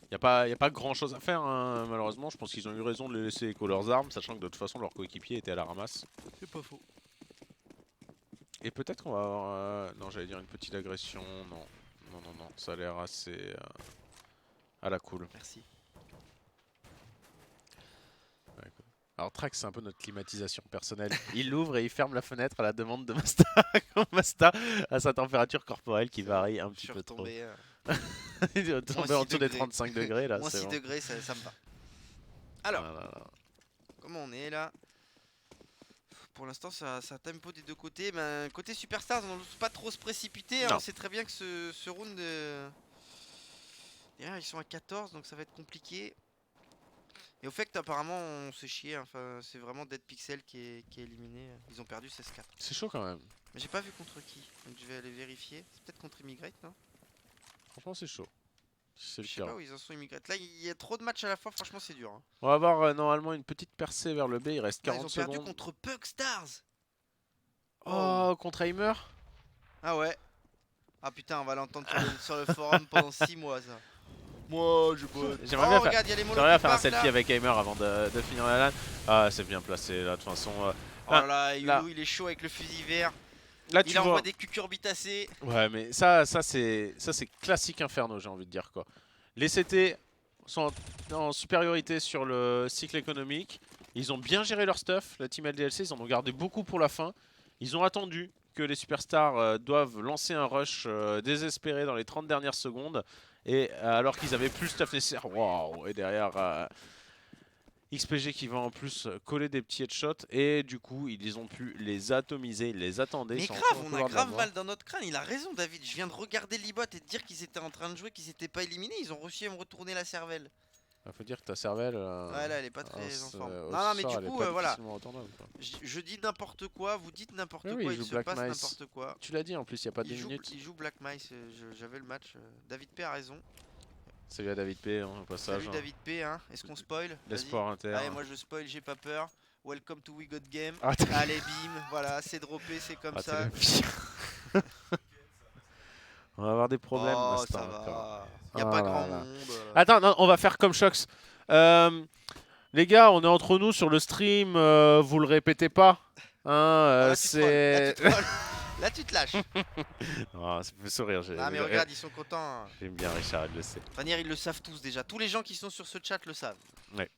Il n'y a pas grand chose à faire, hein, malheureusement. Je pense qu'ils ont eu raison de les laisser écho leurs armes, sachant que de toute façon leurs coéquipiers étaient à la ramasse. C'est pas faux. Et peut-être qu'on va avoir... non, j'allais dire une petite agression. Non, non, non, non. Ça a l'air assez à la cool. Merci. Ouais, cool. Alors Trax, c'est un peu notre climatisation personnelle. Il l'ouvre et il ferme la fenêtre à la demande de Masta. Comme Masta à sa température corporelle qui varie un Je petit suis peu trop. retombé. Il est tombé Moins en 6 dessous des degrés. 35 degrés là. Moins c'est 6 bon. degrés, ça me va. Alors, Voilà. comment on est là? Pour l'instant, ça tempo des deux côtés. Ben, côté Superstars, on ne doit pas trop se précipiter. Hein. Non. On sait très bien que ce round. Derrière, ils sont à 14, donc ça va être compliqué. Et au fait, apparemment, on s'est chié. Enfin, c'est vraiment Dead Pixel qui est éliminé. Ils ont perdu 16-4. C'est chaud quand même. Mais j'ai pas vu contre qui. Donc je vais aller vérifier. C'est peut-être contre Immigrate, non? Franchement, c'est chaud. C'est le Je sais pas cas. où ils en sont Immigrate. Là, il y a trop de matchs à la fois. Franchement, c'est dur. Hein. On va avoir normalement une petite percée vers le B. Il reste Là, 40 ils ont perdu secondes. contre Pugstars. Oh, contre Heimer. Ah ouais. Ah putain, on va l'entendre sur le forum pendant 6 mois ça. Moi je botte. J'aimerais bien faire- Regarde, il y a les molos J'aimerais bien qui faire un partent, selfie là. avec Heimer avant de finir la LAN. Ah, c'est bien placé là, de toute façon. Oh là là, là. Yulu, il est chaud avec le fusil vert. Là, tu Il envoie vois. des cucurbitacées. Ouais, mais ça c'est classique Inferno, j'ai envie de dire quoi. Les CT sont en supériorité sur le cycle économique. Ils ont bien géré leur stuff. La team LDLC, ils en ont gardé beaucoup pour la fin. Ils ont attendu que les superstars doivent lancer un rush désespéré dans les 30 dernières secondes. Et alors qu'ils avaient plus le stuff nécessaire. Waouh! Et derrière XPG qui va en plus coller des petits headshots. Et du coup, ils ont pu les atomiser. Ils les attendaient. Mais ils sont grave, encore au on a couloir de la grave mort. mal dans notre crâne. Il a raison, David. Je viens de regarder l'ibot et de dire qu'ils étaient en train de jouer, qu'ils étaient pas éliminés. Ils ont réussi à me retourner la cervelle. Faut dire que ta cervelle. Ouais, là, elle est pas très en forme. au Non, mais sort, du elle est coup, pas voilà. difficilement retournable, quoi. Je dis n'importe quoi, vous dites n'importe Oui, oui, quoi, il il joue se Black passe Mice. n'importe quoi. Tu l'as dit en plus, il n'y a pas 2 minutes. Il joue Black Mice, j'avais le match. David P a raison. Salut à David P, hein, au passage. Salut hein. David P, hein. Est-ce qu'on spoil? Vas-y. L'espoir inter. Allez, moi je spoil, j'ai pas peur. Welcome to We Got Game. Ah, t'es- Allez, bim, voilà, c'est droppé, c'est comme ah, t'es ça. le pire. On va avoir des problèmes. Oh, Mastin, ça encore. va. Y a Ah pas là grand là. monde. Attends, non, on va faire comme Shox. Les gars, on est entre nous sur le stream. Vous le répétez pas. Hein, Là, tu c'est. trolles, là, tu te lâches. Ah, ça me fait sourire. Ah, mais regarde, ils sont contents. hein. J'aime bien Richard, il le sait. De toute manière, ils le savent tous déjà. Tous les gens qui sont sur ce chat le savent. Ouais.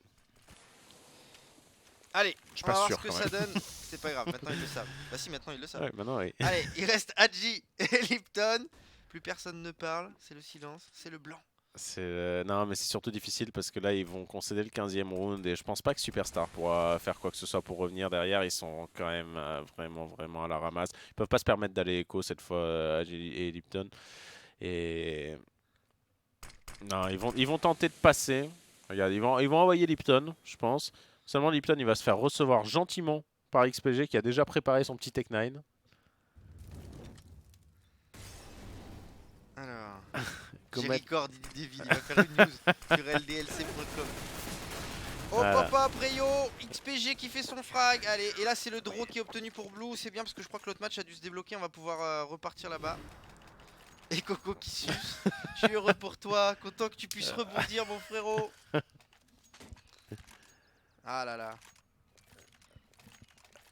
Allez, suis on va pas voir sûr, ce que quand ça donne. C'est pas grave, maintenant ils le savent. Bah si, maintenant ils le savent. Ouais, maintenant, oui. Allez, il reste Adji et Lipton. Plus personne ne parle, c'est le silence, c'est le blanc. Non, mais c'est surtout difficile parce que là, ils vont concéder le 15e round et je pense pas que Superstar pourra faire quoi que ce soit pour revenir derrière. Ils sont quand même vraiment à la ramasse. Ils peuvent pas se permettre d'aller écho cette fois, Adji et Lipton. Et non, ils vont tenter de passer. Regarde, ils vont envoyer Lipton, je pense. Seulement Lipton, il va se faire recevoir gentiment par XPG qui a déjà préparé son petit Tech 9. Alors, Comet. Jerry Cord, il David, il va faire une news sur ldlc.com. Hop Voilà. hop hop, Rayo, XPG qui fait son frag. Allez, et là c'est le draw qui est obtenu pour Blue. C'est bien parce que je crois que l'autre match a dû se débloquer. On va pouvoir repartir là-bas. Et Coco qui suce. Je suis heureux pour toi. Content que tu puisses rebondir, mon frérot. Ah là là.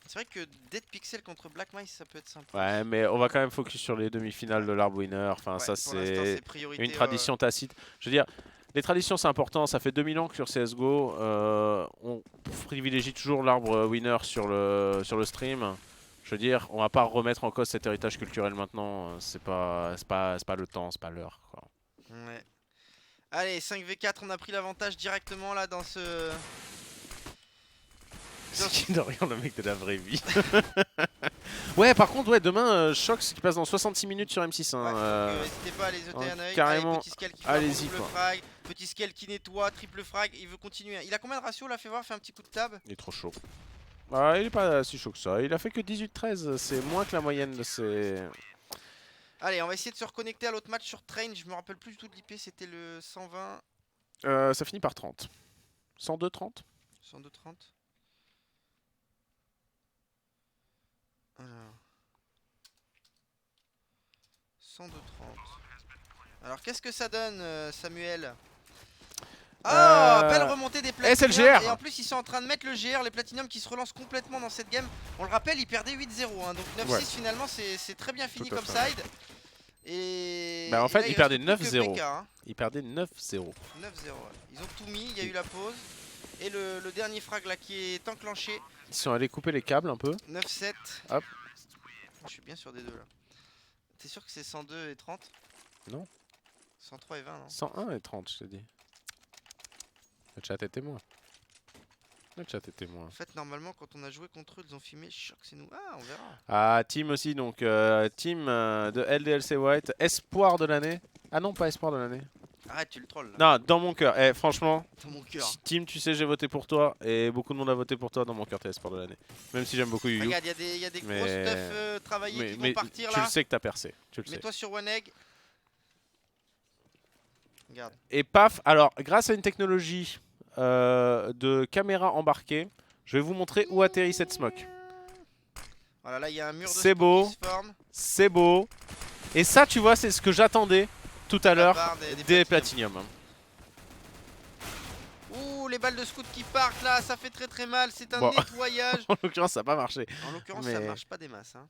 C'est vrai que Dead Pixel contre Black Mice, ça peut être sympa. Ouais, mais on va quand même focus sur les demi-finales de l'Arb Winner. Enfin, Ouais, ça, pour l'instant, c'est priorité, une tradition tacite. Je veux dire, les traditions, c'est important. Ça fait 2000 ans que sur CSGO, on privilégie toujours l'Arbre Winner sur le stream. Je veux dire, on va pas remettre en cause cet héritage culturel maintenant. C'est pas le temps, c'est pas l'heure. Ouais. Allez, 5v4, on a pris l'avantage directement là dans ce... C'est qui de rien le mec de la vraie vie. Ouais, par contre, ouais, demain, Shox qui passe dans 66 minutes sur M6. Hein, Ouais, n'hésitez pas à les jeter un œil. carrément, Allez, petit scale qui fait un allez-y, double quoi. frag, petit scale qui nettoie, triple frag, il veut continuer. Il a combien de ratio là? Fais voir, fais un petit coup de tab. Il est trop chaud. Ah, il est pas si chaud que ça. Il a fait que 18-13. C'est moins que la moyenne de ses... Allez, on va essayer de se reconnecter à l'autre match sur Train. Je me rappelle plus du tout de l'IP, c'était le 120. Ça finit par 30. 102-30. 102-30. Alors. 102-30. Alors qu'est-ce que ça donne, Samuel? Ah, belle remontée des Platinum. c'est le GR. Et en plus ils sont en train de mettre le GR, les Platinum qui se relancent complètement dans cette game. On le rappelle, ils perdaient 8-0 hein, donc 9-6 Ouais. finalement c'est très bien fini Tout à comme fait. side. Et Bah en fait là, ils il perdaient reste plus que 9-0. PK, hein. Ils perdaient 9-0. 9-0 ouais. Ils ont tout mis, il y a eu la pause. Et le dernier frag là qui est enclenché. Ils sont allés couper les câbles un peu. 9-7. Hop. Je suis bien sur des deux là. T'es sûr que c'est 102 et 30? Non. 103 et 20 non? 101 et 30 je te dis. Le chat est témoin. Le chat est témoin. En fait normalement quand on a joué contre eux ils ont filmé choc c'est nous. Ah on verra. Ah, team aussi, donc team de LDLC White. Espoir de l'année. Ah non, pas espoir de l'année. Arrête tu le trolls là. Non, dans mon cœur. Eh, franchement, Dans mon cœur. team, tu sais, j'ai voté pour toi. Et beaucoup de monde a voté pour toi. Dans mon cœur, t'es espoir de l'année. Même si j'aime beaucoup Yu. Regarde il y a des gros Mais- stuff travaillés qui vont partir tu là. le sais que t'as percé. Tu le sais. Mets-toi sur One Egg. Regarde. Et paf, alors, grâce à une technologie de caméra embarquée, je vais vous montrer où atterrit cette smoke. Voilà là il y a un mur de C'est smoke beau. qui se forme. C'est beau. Et ça, tu vois, c'est ce que j'attendais tout à La l'heure barre des Platinum. Ouh les balles de scout qui partent là, ça fait très mal, c'est un Bon. nettoyage. En l'occurrence, ça n'a pas marché. En l'occurrence ça Mais- marche pas des masses hein.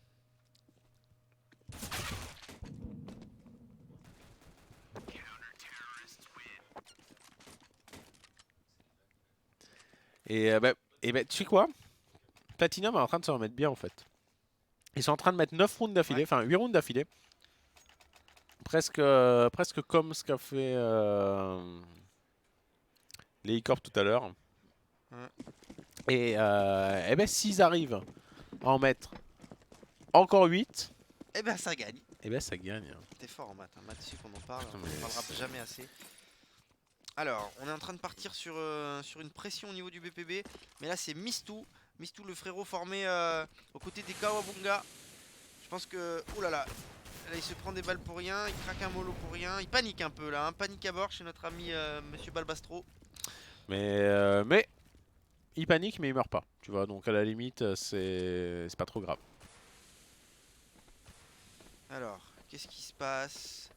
Et tu sais quoi? Platinum est en train de se remettre bien en fait. Ils sont en train de mettre 9 rounds d'affilée, Ouais. enfin 8 rounds d'affilée. Presque comme ce qu'a fait les E-Corp tout à l'heure. Ouais. Et ben s'ils arrivent à en mettre encore 8, Eh ben ça gagne. et ben ça gagne. T'es fort en maths, hein. Maths, il faut qu'on en parle, Putain, on mais en parlera jamais assez. Alors, on est en train de partir sur une pression au niveau du BPB, mais là c'est Mistou. Mistou, le frérot formé aux côtés des Kawabunga. Je pense que... Ouh là là, là il se prend des balles pour rien, il craque un mollo pour rien. Il panique un peu là, hein. Panique à bord chez notre ami Monsieur Balbastro. Mais il panique mais il meurt pas. Tu vois, donc à la limite c'est pas trop grave. Alors, qu'est-ce qui se passe?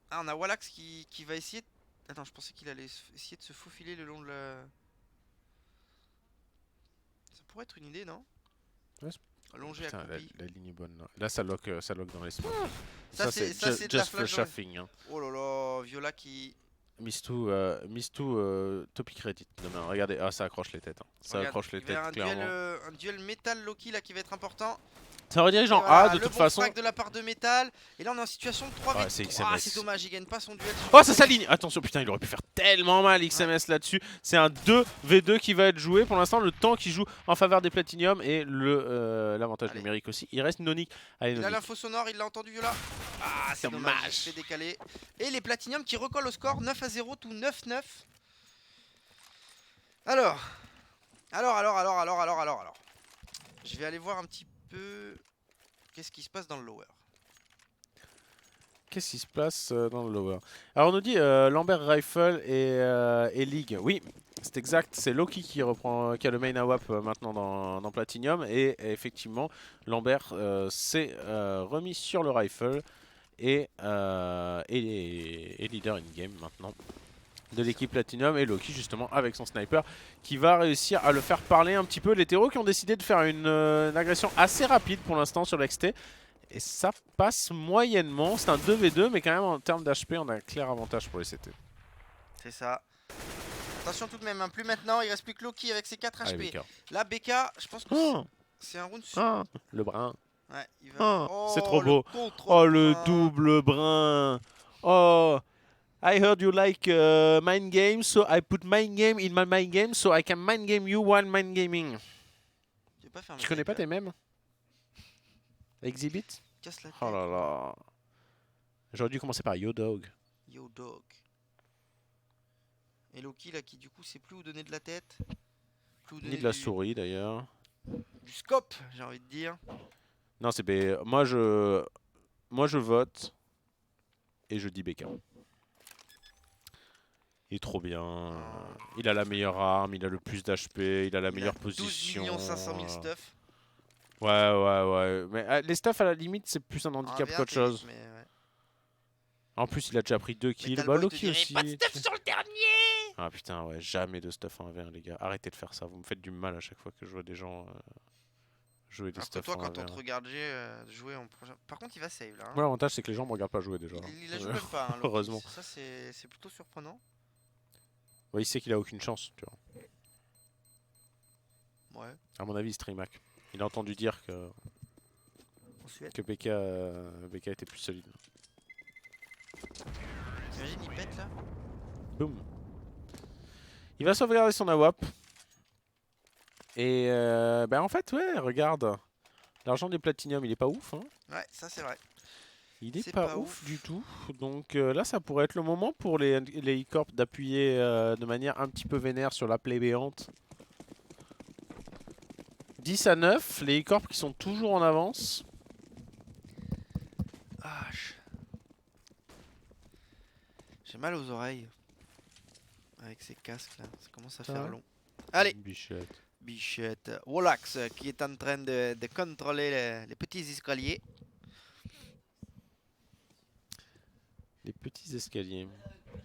Ah, on a Wallax qui va essayer... Attends, je pensais qu'il allait essayer de se faufiler le long de la... Ça pourrait être une idée, non? Ouais, Longer Putain, accroupi. la ligne est bonne. Là, ça lock dans les smokes. Ça, c'est de la just for flash joy. shuffling. Hein. Oh là là, Viola qui... Mistou, topic Reddit demain. Regardez, ah, ça accroche les têtes. Hein. Ça Regarde, accroche les il va y avoir têtes, clairement. un duel métal Loki là qui va être important. Ça redirige Et en voilà, A de le toute bon façon. frag de la part de Métal. Et là on est en situation de 3v3. Ouais, c'est XMS. Ah, c'est dommage, il gagne pas son duel. Oh, ça s'aligne. Attention, putain, il aurait pu faire tellement mal XMS là-dessus. C'est un 2v2 qui va être joué. Pour l'instant, le temps qui joue en faveur des Platinium et l'avantage Allez. numérique aussi. Il reste Nonic. Allez, Il a Nonic. l'info sonore, il l'a entendu Viola. Ah, c'est Dommage. dommage, il se fait décaler. Et les Platinium qui recollent au score 9-0, tout 9-9. Alors. Je vais aller voir un petit peu qu'est-ce qui se passe dans le lower. Qu'est-ce qui se passe dans le lower? Alors on nous dit Lambert Rifle et League. Oui, c'est exact. C'est Loki qui reprend, qui a le main AWAP maintenant dans Platinium. Et effectivement, Lambert s'est remis sur le Rifle et est leader in-game maintenant de l'équipe Platinum, et Loki justement avec son sniper qui va réussir à le faire parler un petit peu. Les terreaux qui ont décidé de faire une agression assez rapide pour l'instant sur l'XT, et ça passe moyennement. C'est un 2v2 mais quand même en termes d'HP on a un clair avantage pour les CT. C'est ça. Attention tout de même, hein. Plus maintenant, il reste plus que Loki avec ses 4 Allez, HP. BK. Là BK, je pense que c'est un round Le brun. Ouais, il va... C'est trop beau. Le Oh, le double brun. Oh, I heard you like mind games, so I put mind game in my mind game, so I can mind game you while mind gaming. Tu connais pas tes mèmes? Exhibit? Casse la tête. Oh là là. J'aurais dû commencer par Yo Dog. Yo dog. Et Loki là qui du coup sait plus où donner de la tête. Plus où donner Ni de la souris d'ailleurs. du scope, j'ai envie de dire. Non, c'est B. Moi je vote et je dis BK. Il est trop bien. Il a la meilleure arme, il a le plus d'HP, il a la meilleure position. 12 500 000 stuff. Ouais. Mais les stuff à la limite, c'est plus un handicap qu'autre chose. Mais ouais. En plus, il a déjà pris 2 kills. Metal Bah, Boy te Loki dirait, aussi. pas de stuff sur le dernier. Ah putain, ouais, jamais de stuff en 1v1, les gars. Arrêtez de faire ça. Vous me faites du mal à chaque fois que je vois des gens jouer des Alors que stuff toi, en quand on 1v1. te regarde jouer en prochain. Par contre, il va save là. Hein. Ouais, l'avantage, c'est que les gens me regardent pas jouer déjà. Il a joué même pas. Hein, Heureusement. Ça, c'est plutôt surprenant. Ouais, il sait qu'il a aucune chance, tu vois. Ouais. À mon avis, Streamac. Il a entendu dire que BK était plus solide. T'imagines, il pète là. Boum. Il va sauvegarder son AWAP. Et bah en fait, ouais, regarde. L'argent des Platinium, il est pas ouf. Hein. Ouais, ça c'est vrai. Il est pas ouf du tout. Donc là, ça pourrait être le moment pour les e-corp d'appuyer de manière un petit peu vénère sur la plaie béante. 10 à 9, les e-corp qui sont toujours en avance. Ah, j'ai mal aux oreilles. Avec ces casques là, ça commence à faire long. Allez, Bichette. Wolax qui est en train de contrôler les petits escaliers. Les petits escaliers.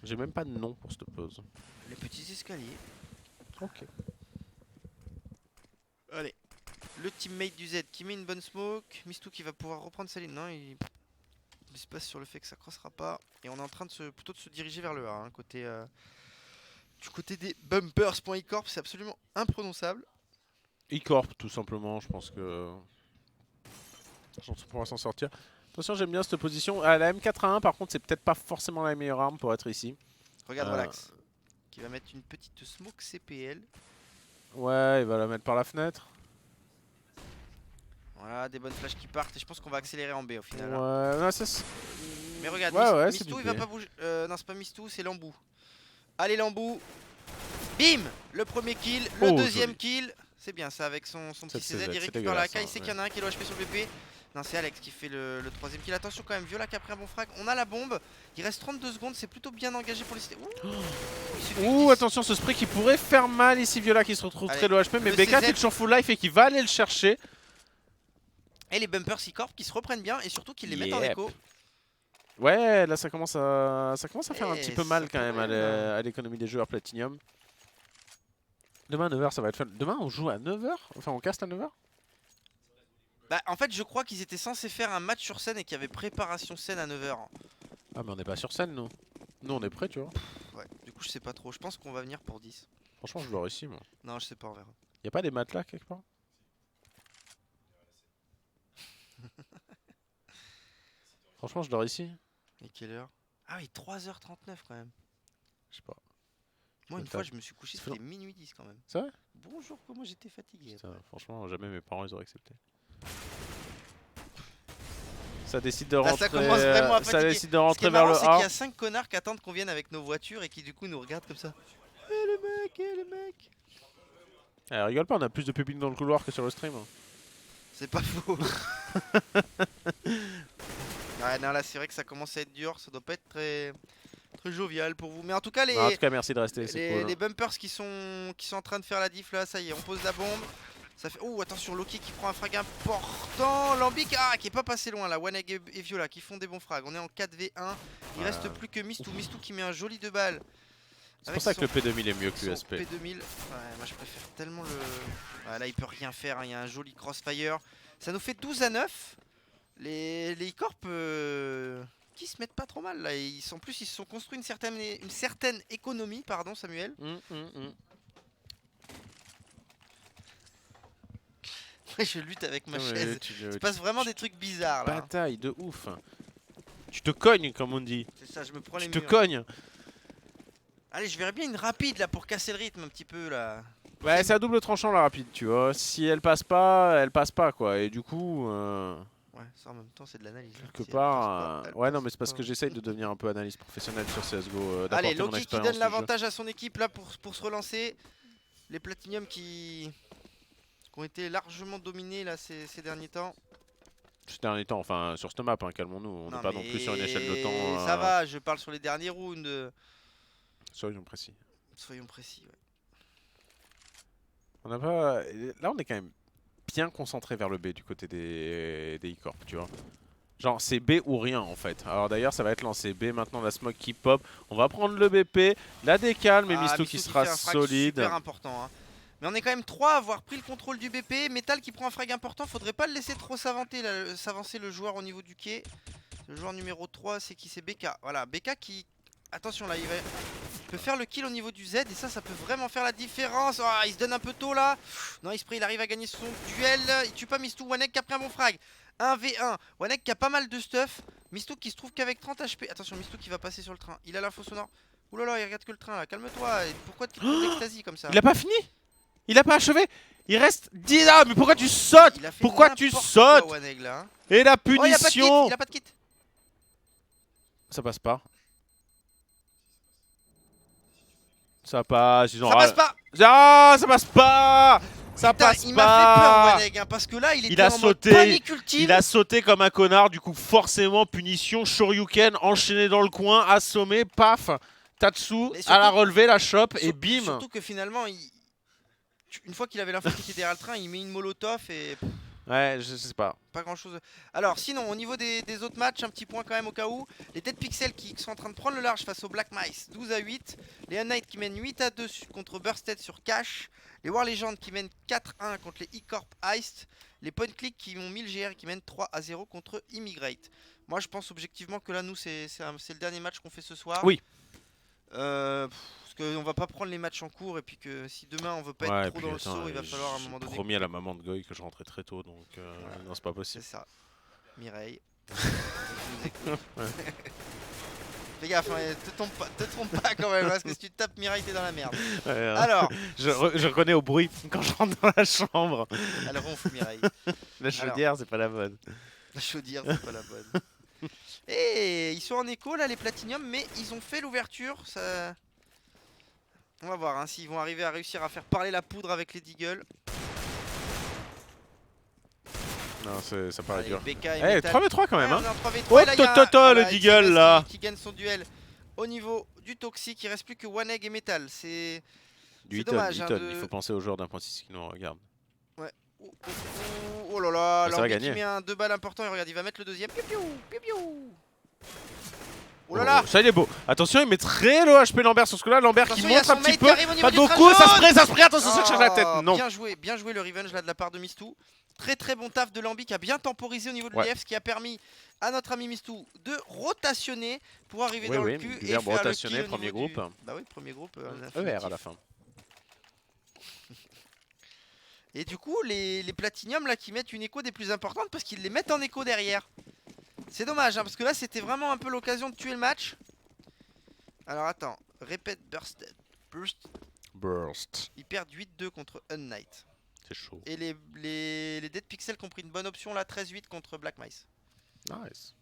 J'ai même pas de nom pour cette pause. Les petits escaliers. Ok. Allez. Le teammate du Z qui met une bonne smoke. Mistou qui va pouvoir reprendre sa ligne. Non, il se passe sur le fait que ça crossera pas. Et on est en train de plutôt de se diriger vers le A. Hein, du côté des bumpers.ecorp, c'est absolument imprononçable. E-corp tout simplement, je pense que on pourra s'en sortir. Attention, j'aime bien cette position. La M4A1 par contre, c'est peut-être pas forcément la meilleure arme pour être ici. Regarde Relax qui va mettre une petite smoke CPL. Ouais, il va la mettre par la fenêtre. Voilà, des bonnes flashs qui partent et je pense qu'on va accélérer en B au final. Ouais, non, ça mais regarde, Mistou il va pas bouger. Non, c'est pas Mistou, c'est Lambou. Allez Lambou. Bim. Le premier kill, le deuxième kill. C'est bien ça avec son petit CZ, il récupère la AK, il sait qu'il y en a un qui doit HP sur le BP. Non, c'est Alex qui fait le troisième kill. Attention quand même, Viola qui a pris un bon frag. On a la bombe, il reste 32 secondes, c'est plutôt bien engagé pour les cités. Ouh, attention, ce spray qui pourrait faire mal ici. Viola qui se retrouve très low HP, mais BK est toujours full life et qui va aller le chercher. Et les bumpers C-Corp qui se reprennent bien et surtout qui les mettent en écho. Ouais, là ça commence à faire un petit peu mal quand même à l'économie des joueurs Platinium. Demain à 9h ça va être fun. Demain on joue à 9h? Enfin on caste à 9h? Bah en fait je crois qu'ils étaient censés faire un match sur scène et qu'il y avait préparation scène à 9h. Ah mais on n'est pas sur scène nous. Nous on est prêts tu vois. Ouais, du coup je sais pas trop. Je pense qu'on va venir pour 10. Franchement je vois ici moi. Non je sais pas, on verra. Y'a pas des matelas quelque part? Franchement, je dors ici. Et quelle heure? Ah oui, 3h39 quand même. Je sais pas. Moi, une Putain. fois, je me suis couché, Ça fait c'était minuit 10 quand même. C'est vrai? Bonjour, comment j'étais fatigué. Putain, franchement, jamais mes parents ils auraient accepté. Ça décide de rentrer, ça commence vraiment à ça fatiguer. décide de Ce qui est rentrer vers marrant, le c'est qu'il y A. a 5 connards qui attendent qu'on vienne avec nos voitures et qui du coup nous regardent comme ça. Eh le mec. Eh, rigole pas, on a plus de pupilles dans le couloir que sur le stream. C'est pas faux. Ouais, non, là c'est vrai que ça commence à être dur, ça doit pas être très jovial pour vous. Mais en tout cas, En tout cas, merci de rester, c'est cool. les bumpers qui sont en train de faire la diff là, ça y est, on pose la bombe. Ça fait... Oh, attention, Loki qui prend un frag important. Lambic, qui est pas passé loin là. Waneg et Viola qui font des bons frags. On est en 4v1. Il reste plus que Mistou. Mistou qui met un joli 2 balles. C'est pour ça que le P2000 est mieux que l'USP. P2000. Ouais, moi je préfère tellement le. Ouais, là il peut rien faire, hein. Il y a un joli crossfire. Ça nous fait 12-9. Les e-corp qui se mettent pas trop mal là. En plus ils se sont construits une certaine économie, pardon Samuel. Je lutte avec ma chaise. Il se passe vraiment des trucs bizarres là. Bataille de ouf. Tu te cognes comme on dit. C'est ça, je me prends les Tu te murs. cognes. Allez, je verrais bien une rapide là pour casser le rythme un petit peu là. Ouais, c'est à double tranchant la rapide, tu vois. Si elle passe pas quoi. Et du coup, Ouais, ça en même temps c'est de l'analyse. quelque part, ouais non mais c'est parce que j'essaye de devenir un peu analyste professionnel sur CSGO. Allez, Loki qui donne l'avantage à son équipe là pour se relancer. Les Platinium qui ont été largement dominés là ces derniers temps. Ces derniers temps, enfin sur cette map, hein, calmons-nous. On n'est pas non plus sur une échelle de temps. Ça va, je parle sur les derniers rounds. Soyons précis. Soyons précis, ouais. On n'a pas. Là, on est quand même bien concentré vers le B du côté des e-corp, tu vois. Genre, c'est B ou rien en fait. Alors d'ailleurs, ça va être lancé B maintenant, la smoke qui pop. On va prendre le BP, la décale, mais Mistou qui sera solide. Super important, hein. Mais on est quand même 3 à avoir pris le contrôle du BP. Metal qui prend un frag important, faudrait pas le laisser trop s'avancer le joueur au niveau du quai. Le joueur numéro 3, c'est qui? C'est BK. Voilà, BK qui... Attention là, il peut faire le kill au niveau du Z et ça peut vraiment faire la différence. Oh, il se donne un peu tôt là. Non, il arrive à gagner son duel. Il tue pas Mistou. Waneg qui a pris un bon frag. 1v1. Waneg qui a pas mal de stuff. Mistou qui se trouve qu'avec 30 HP. Attention, Mistou qui va passer sur le train. Il a l'info sonore. Oulala, il regarde que le train là. Calme-toi. Pourquoi tu te d'extasie comme ça? Il a pas fini? Il a pas achevé? Il reste 10 ans, mais pourquoi tu sautes? Pourquoi tu sautes? Waneg, là, hein. Et la Oh, punition! il a pas de kit. Ça passe pas. Ça passe, ils ont... Ça passe pas. Ah, ça passe pas. Ça Putain, passe il pas. m'a fait peur, Waneg, hein, parce que là, il était en mode panique ultime. Il a sauté comme un connard, du coup, forcément, punition, Shoryuken, enchaîné dans le coin, assommé, paf, Tatsu, à la relevée, la chope, et bim. Surtout que finalement, une fois qu'il avait l'info qui était derrière le train, il met une molotov et... Ouais, je sais pas. Pas grand chose. Alors sinon au niveau des autres matchs, un petit point quand même au cas où. Les Dead Pixel qui sont en train de prendre le large face aux Black Mice 12-8. Les Unite qui mènent 8-2 contre Bursted sur Cash. Les War Legends qui mènent 4-1 contre les E-Corp Heist. Les Point Click qui ont 1000 GR qui mènent 3-0 contre Immigrate. Moi je pense objectivement que là nous c'est le dernier match qu'on fait ce soir. Oui. Parce qu'on va pas prendre les matchs en cours et puis que si demain on veut pas être trop dans le saut, il va falloir à un moment donné. J'ai promis à la maman de Goy que je rentrais très tôt, donc non, c'est pas possible. C'est ça. Mireille. Fais gaffe, hein, te trompe pas quand même, parce que si tu te tapes Mireille, t'es dans la merde. Ouais, alors, je reconnais au bruit quand je rentre dans la chambre. Elle ronfle Mireille. La chaudière, c'est pas la bonne. La chaudière, c'est pas la bonne. Et ils sont en écho là, les Platinium, mais ils ont fait l'ouverture. Ça... On va voir hein, s'ils vont arriver à réussir à faire parler la poudre avec les Deagle. Non, ça paraît dur. Eh, 3v3 quand même, hein. Oh, le Deagle là. Qui gagne son duel au niveau du Toxic. Il reste plus que Waneg et Metal. C'est dommage. Hein, il faut penser aux joueurs d'1.6 qui nous regardent. Ouais. Oh là là, ça va Lambic gagner. qui met un 2 balles important et regarde, il va mettre le deuxième. Piu piu, piu piu. Oh là là. Ça il est beau. Attention, il met très le HP Lambert sur ce coup là. Lambert qui monte un petit peu. Pas beaucoup, beaucoup, ça se spray, attention, ça cherche la tête. Non. Bien joué le revenge là de la part de Mistou. Très bon taf de Lambic qui a bien temporisé au niveau de l'EF, ce qui a permis à notre ami Mistou de rotationner pour arriver dans le cul et faire rotationner, le kill premier groupe. Bah oui, premier groupe. ER à la fin. Et du coup, les Platinium là qui mettent une écho des plus importantes parce qu'ils les mettent en écho derrière. C'est dommage, hein, parce que là, c'était vraiment un peu l'occasion de tuer le match. Alors, attends. Répète Burst. Burst. Ils perdent 8-2 contre Unknight. C'est chaud. Et les Dead Pixels qui ont pris une bonne option là, 13-8 contre Black Mice. Nice.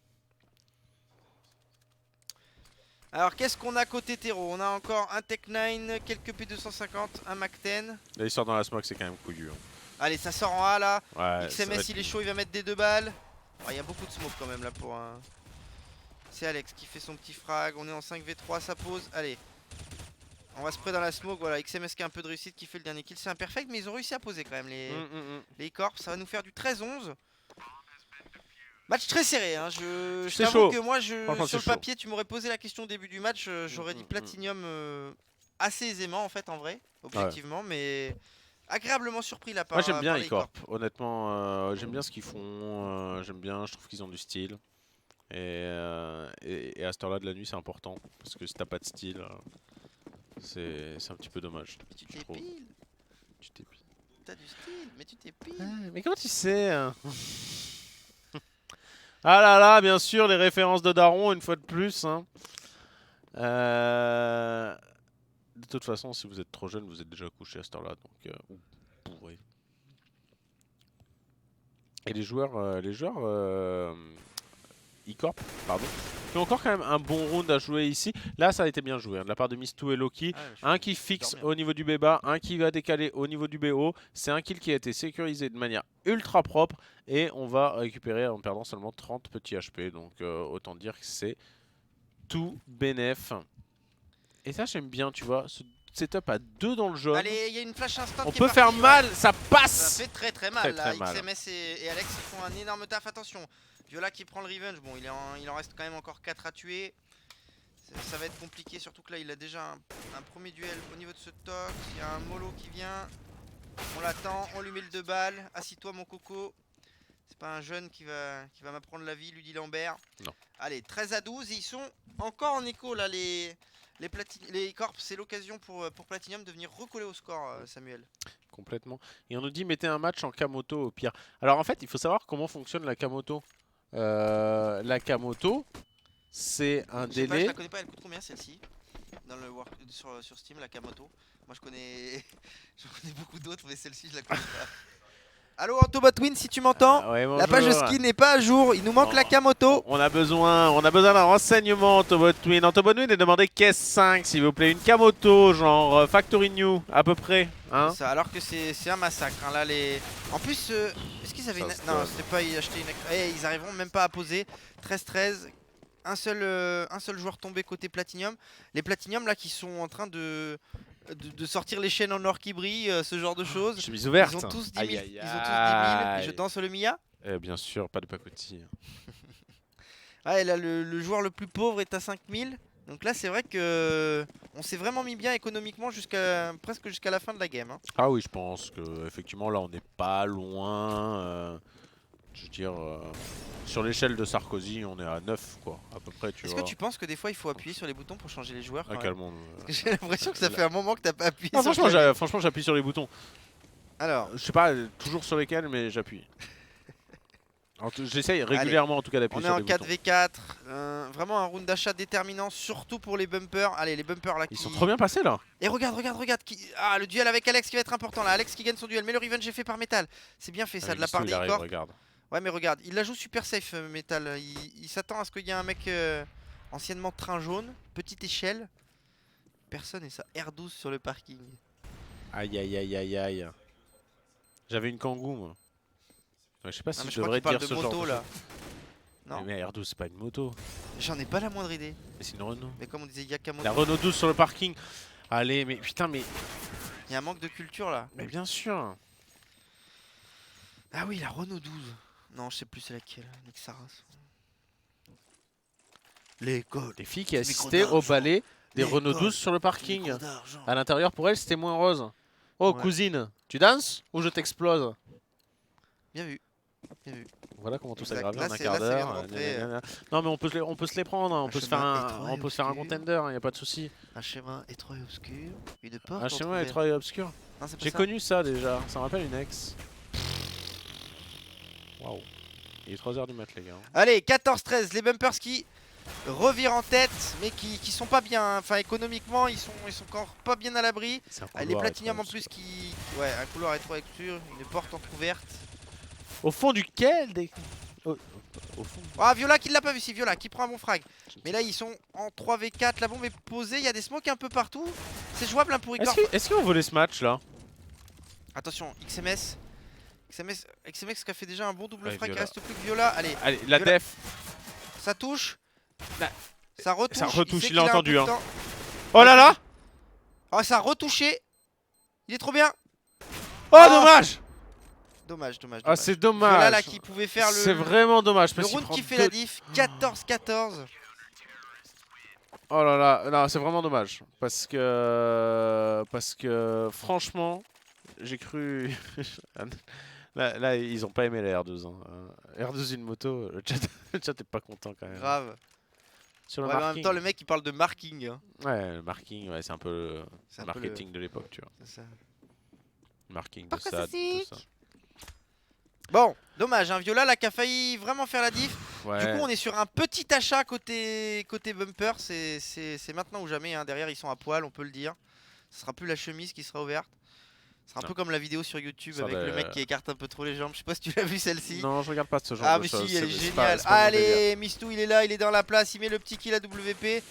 Alors qu'est-ce qu'on a côté terreau? On a encore un Tech 9, quelques P250, un Mac 10. Là, il sort dans la smoke, c'est quand même couillu. Hein. Allez, ça sort en A là. Ouais, XMS il est chaud, il va mettre des 2 balles. Il y a beaucoup de smoke quand même là pour un... C'est Alex qui fait son petit frag, on est en 5v3, ça pose. Allez. On va se spray dans la smoke, voilà, XMS qui a un peu de réussite, qui fait le dernier kill. C'est imperfect, mais ils ont réussi à poser quand même les corps. Ça va nous faire du 13-11. Match très serré, hein. Je t'avoue que moi, sur le papier, tu m'aurais posé la question au début du match, j'aurais dit Platinium assez aisément en fait, en vrai, objectivement, mais agréablement surpris là par. Moi j'aime bien E-Corp, honnêtement, j'aime bien ce qu'ils font, j'aime bien, je trouve qu'ils ont du style. Et à cette heure-là de la nuit, c'est important, parce que si t'as pas de style, c'est un petit peu dommage. Tu t'épiles. Tu t'épiles. T'as du style, mais tu t'épiles. Mais comment tu sais hein? Ah là là, bien sûr, les références de Daron, une fois de plus. Hein. De toute façon, si vous êtes trop jeune, vous êtes déjà couché à cette heure-là. Donc, vous pourrez. Et les joueurs E-Corp, pardon, qui ont encore quand même un bon round à jouer ici. Là, ça a été bien joué hein, de la part de Mistou et Loki. Un qui fixe au niveau du B-bas, un qui va décaler au niveau du BO. C'est un kill qui a été sécurisé de manière ultra propre. Et on va récupérer en perdant seulement 30 petits HP. Donc autant dire que c'est tout bénef. Et ça, j'aime bien, tu vois. Ce setup à 2 dans le jaune. Allez, il y a une flash instant. On peut faire mal, ça passe. Ça fait très mal. Là. XMS et Alex ils font un énorme taf. Attention. Viola qui prend le revenge, bon il en reste quand même encore 4 à tuer. Ça va être compliqué, surtout que là il a déjà un premier duel au niveau de ce tox. Il y a un mollo qui vient. On l'attend, on lui met le 2 balles. Assis-toi mon coco. C'est pas un jeune qui va m'apprendre la vie, lui dit Lambert. Non. Allez, 13 à 12 et ils sont encore en écho là les corps. C'est l'occasion pour Platinium de venir recoller au score Samuel. Complètement. Et on nous dit mettez un match en Kamoto au pire. Alors en fait il faut savoir comment fonctionne la Kamoto. La Kamoto, c'est un délai. Je la connais pas, elle coûte combien celle-ci sur Steam, la Kamoto? Moi je connais beaucoup d'autres, mais celle-ci je la connais pas. Allo Antobotwin, si tu m'entends, ouais, la page de ski n'est pas à jour, il nous manque la Kamoto. On a besoin d'un renseignement Antobotwin. Antobotwin est demandé caisse 5 s'il vous plaît, une Kamoto genre Factory New à peu près. Hein ça, alors que c'est un massacre. Hein, là, en plus, est-ce qu'ils avaient non, c'était pas acheté une. Ils arriveront même pas à poser. 13-13. Un seul joueur tombé côté Platinium. Les Platinium là qui sont en train de sortir les chaînes en or qui brillent, ce genre de choses. Chemise ouverte. Ils ont tous 10 000. Aïe, aïe, Ils ont tous 10 000. Et je danse le Mia. Bien sûr, pas de pacotille. Ouais, là le joueur le plus pauvre est à 5000. Donc là c'est vrai que on s'est vraiment mis bien économiquement presque jusqu'à la fin de la game. Hein. Ah oui, je pense que effectivement là on n'est pas loin. Je veux dire, sur l'échelle de Sarkozy, on est à 9 quoi, à peu près. Est-ce que tu penses que des fois il faut appuyer sur les boutons pour changer les joueurs J'ai l'impression que ça fait un moment que t'as pas appuyé sur franchement j'appuie sur les boutons. Alors, je sais pas toujours sur lesquels, mais j'appuie. J'essaye régulièrement en tout cas d'appuyer sur les boutons. On est en 4v4, vraiment un round d'achat déterminant, surtout pour les bumpers. Allez, les bumpers là Ils sont trop bien passés là. Et regarde. Ah, le duel avec Alex qui va être important là. Alex qui gagne son duel, mais le revenge est fait par Metal. C'est bien fait ça de la part des corps. Ouais, mais regarde, il la joue super safe Metal. Il s'attend à ce qu'il y ait un mec anciennement train jaune, petite échelle. Personne et ça R12 sur le parking. Aïe. J'avais une Kangoo moi. Ouais, je sais pas si je devrais dire ce moto, genre là. Non. Mais R12 c'est pas une moto. J'en ai pas la moindre idée. Mais c'est une Renault. Mais comme on disait, il y a qu'à moto. La Renault 12 sur le parking. Allez, mais putain, mais. Il y a un manque de culture là. Mais bien sûr. Ah oui, la Renault 12. Non, je sais plus c'est laquelle. Nick Saras. Les filles qui assistaient au ballet des Renault 12 sur le parking. À l'intérieur, pour elles, c'était moins rose. Oh, ouais. Cousine, tu danses ou je t'explose? Bien vu. Voilà comment tout s'aggrave en un quart d'heure. Non, mais on peut se les prendre. Hein. On peut se faire un contender, il n'y a pas de souci. Un schéma étroit et obscur. Une porte. Un schéma étroit et obscur. J'ai connu ça déjà. Ça me rappelle une ex. Waouh. Il est 3h du mat, les gars. Allez, 14-13, les bumpers qui revirent en tête, mais qui sont pas bien. Enfin, économiquement, ils sont encore pas bien à l'abri. Les Platinium en plus qui. Ouais, un couloir rétro-lecture, une porte entrouverte. Au fond duquel des... Au fond. Ah, Viola qui l'a pas vu, c'est Viola qui prend un bon frag. Mais là, ils sont en 3v4, la bombe est posée, il y a des smokes un peu partout. C'est jouable hein, pour Igor. Est-ce qu'ils vont voler ce match là? Attention, XMX qui a fait déjà un bon double frag, il Viola. reste plus que Viola. Allez, la Viola. def. Ça touche. Là. Ça retouche. Ça retouche, sait il a qu'il a un entendu. peu de Hein. temps. Oh là là. Oh, ça a retouché. Il est trop bien. Oh, dommage. Dommage. Ah, c'est dommage. Viola là qui pouvait faire le. C'est vraiment dommage. Le round qui fait la diff. 14-14. Oh là là, non, c'est vraiment dommage. Parce que franchement, j'ai cru. Là, ils ont pas aimé la R2. Hein. R2 une moto, le chat est pas content quand même. Grave. Sur le Ouais, mais en marking. même temps, le mec il parle de marking. Hein. Ouais, le marking, ouais, c'est un peu C'est le un peu marketing de l'époque, tu vois. C'est ça. Marking de ça, tout ça. Bon, dommage, hein, Viola là qui a failli vraiment faire la diff. Ouais. Du coup, on est sur un petit achat côté bumper. C'est maintenant ou jamais. Hein. Derrière, ils sont à poil, on peut le dire. Ce sera plus la chemise qui sera ouverte. Ce sera un peu comme la vidéo sur YouTube Ça avec va, le mec qui écarte un peu trop les jambes. Je sais pas si tu l'as vu celle-ci. Non, je regarde pas ce genre Ah, de mais choses. si, elle est C'est géniale. pas mon délire. Allez, Mistou, il est là, il est dans la place. Il met le petit kill à WP.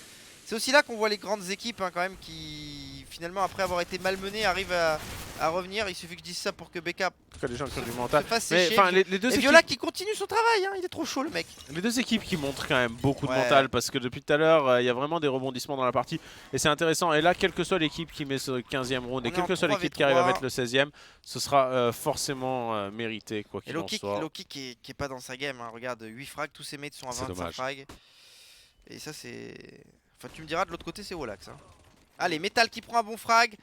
C'est aussi là qu'on voit les grandes équipes hein, quand même qui finalement après avoir été malmenées arrivent à revenir. Il suffit que je dise ça pour que BK Que les gens qui ont du mental. se fasse Mais sécher. enfin, les deux Et équipes... Viola qui continue son travail, hein, il est trop chaud le mec. Les deux équipes qui montrent quand même beaucoup de Ouais. mental parce que depuis tout à l'heure, il y a vraiment des rebondissements dans la partie et c'est intéressant. Et là, quelle que soit l'équipe qui met ce 15e round et On est quelle en que soit l'équipe 3v3. qui arrive à mettre le 16e, ce sera forcément mérité quoi Et qu'il en soit. Loki qui est pas dans sa game, hein. Regarde, 8 frags, tous ses mates sont à C'est 25 dommage. frags. Et ça c'est... Enfin tu me diras de l'autre côté c'est Wolax. Hein. Allez, Metal qui prend un bon frag.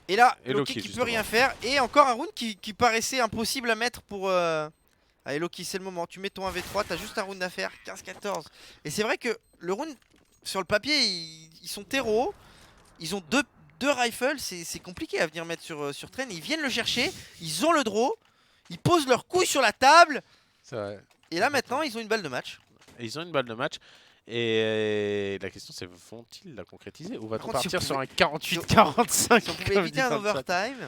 Et là, Et Loki Loki, qui peut justement. rien faire. Et encore un round qui paraissait impossible à mettre pour... Allez Loki, c'est le moment, tu mets ton 1v3, t'as juste un round à faire, 15-14. Et c'est vrai que le round, sur le papier, ils sont terreaux. Ils ont deux rifles, c'est compliqué à venir mettre sur train. Ils viennent le chercher, ils ont le draw, ils posent leurs couilles sur la table. C'est vrai. Et là maintenant, ils ont une balle de match. Et ils ont une balle de match. Et la question c'est vont-ils la concrétiser ou va-t-on Par contre, si partir on sur un pouvait- 48-45 Si on pouvait comme éviter dit un dans le chat. overtime,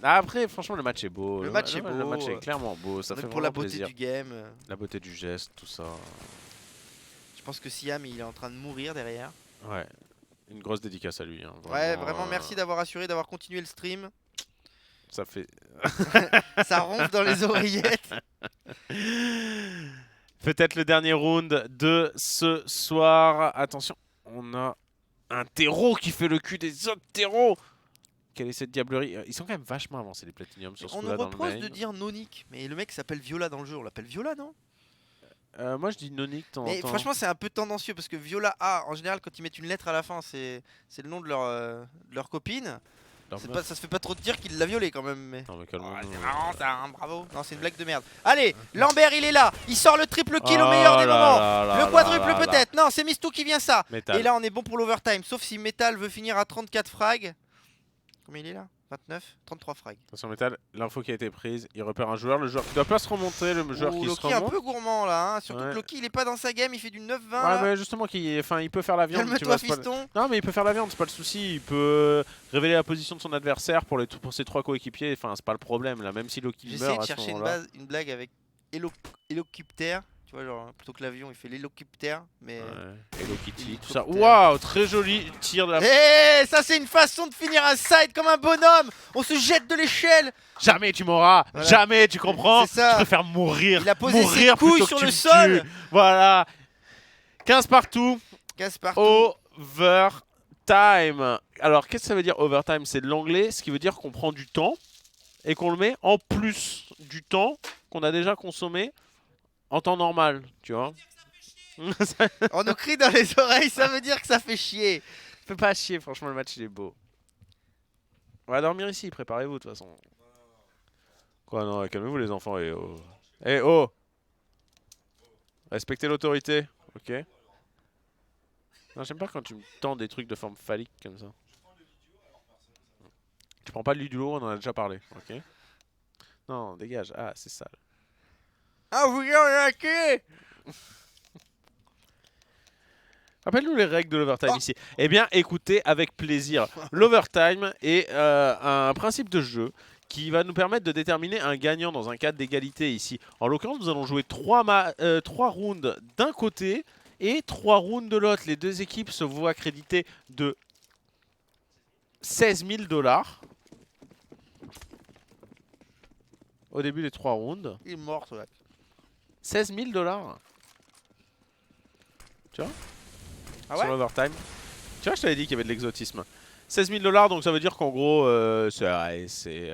Après, franchement, le match est beau. Le match est Le beau. match est clairement beau. Ça même fait pour la vraiment beauté plaisir. du game. La beauté du geste, tout ça. Je pense que Siam il est en train de mourir derrière. Ouais. Une grosse dédicace à lui. Hein. Ouais, vraiment merci d'avoir assuré, d'avoir continué le stream. Ça fait. Ça ronfle dans les oreillettes. Peut-être le dernier round de ce soir. Attention, on a un terreau qui fait le cul des autres terreaux. Quelle est cette diablerie? Ils sont quand même vachement avancés les Platinium sur ce On nous coup-là dans le reproche main. de dire Nonic, mais le mec s'appelle Viola dans le jeu, on l'appelle Viola non? Moi je dis Nonic de temps en Mais temps. franchement c'est un peu tendancieux parce que Viola A, en général quand ils mettent une lettre à la fin c'est le nom de leur copine. Alors, Ça se fait pas trop de dire qu'il l'a violée quand même. Mais... Non, mais calmons-nous. c'est marrant ça, hein, bravo. Non c'est une blague de merde. Allez, Lambert il est là, il sort le triple kill au meilleur des moments. Le quadruple peut-être, non c'est Mistou qui vient ça. Metal. Et là on est bon pour l'overtime, sauf si Metal veut finir à 34 frags. Combien il est là? 29? 33 frags. Attention Metal, l'info qui a été prise, il repère un joueur, le joueur qui doit pas se remonter, le joueur qui se Loki un remonte. peu gourmand là, hein. Surtout Ouais. que Loki il est pas dans sa game, il fait du 9-20 Ouais là. mais justement il peut faire la viande. tu Calme-toi vois, c'est pas- fiston. Non mais il peut faire la viande, c'est pas le souci, il peut révéler la position de son adversaire pour ses trois coéquipiers, enfin c'est pas le problème là, même si Loki J'essaie meurt de à ce chercher moment-là. une blague avec hélicoptère. Tu vois, genre plutôt que l'avion, il fait l'hélicoptère. Mais. Ouais. Hello Kitty, tout ça. Hélicoptère. Waouh, très joli tir de la... Eh, ça c'est une façon de finir un side comme un bonhomme. On se jette de l'échelle. Jamais tu m'auras, Voilà. jamais tu comprends. C'est ça. Je préfère mourir. Il a posé mourir ses couilles plutôt sur que le tu sol. tues. Voilà. 15 partout. Casse partout. Overtime. Alors, qu'est-ce que ça veut dire overtime? C'est de l'anglais, ce qui veut dire qu'on prend du temps et qu'on le met en plus du temps qu'on a déjà consommé en temps normal, tu vois. On nous crie dans les oreilles, ça veut dire que ça fait chier. Fais pas chier, franchement, le match il est beau. On va dormir ici, préparez-vous de toute façon. Quoi, non, calmez-vous les enfants. Et oh. Eh oh. Respectez l'autorité, ok. Non, j'aime pas quand tu me tends des trucs de forme phallique comme ça. Tu prends pas de l'huile du lourd, on en a déjà parlé, ok. Non, dégage. Ah, c'est sale. Ah, vous arnaquez! Rappelle-nous les règles de l'overtime ici. Eh bien, écoutez, avec plaisir. L'overtime est un principe de jeu qui va nous permettre de déterminer un gagnant dans un cadre d'égalité ici. En l'occurrence, nous allons jouer 3 rounds d'un côté et 3 rounds de l'autre. Les deux équipes se voient accréditer de 16 000 $. Au début des 3 rounds. Il est mort, toi. 16 000 $. Tu vois? Ah Sur ouais? l'overtime. Tu vois, je t'avais dit qu'il y avait de l'exotisme. 16 000 $, donc ça veut dire qu'en gros, c'est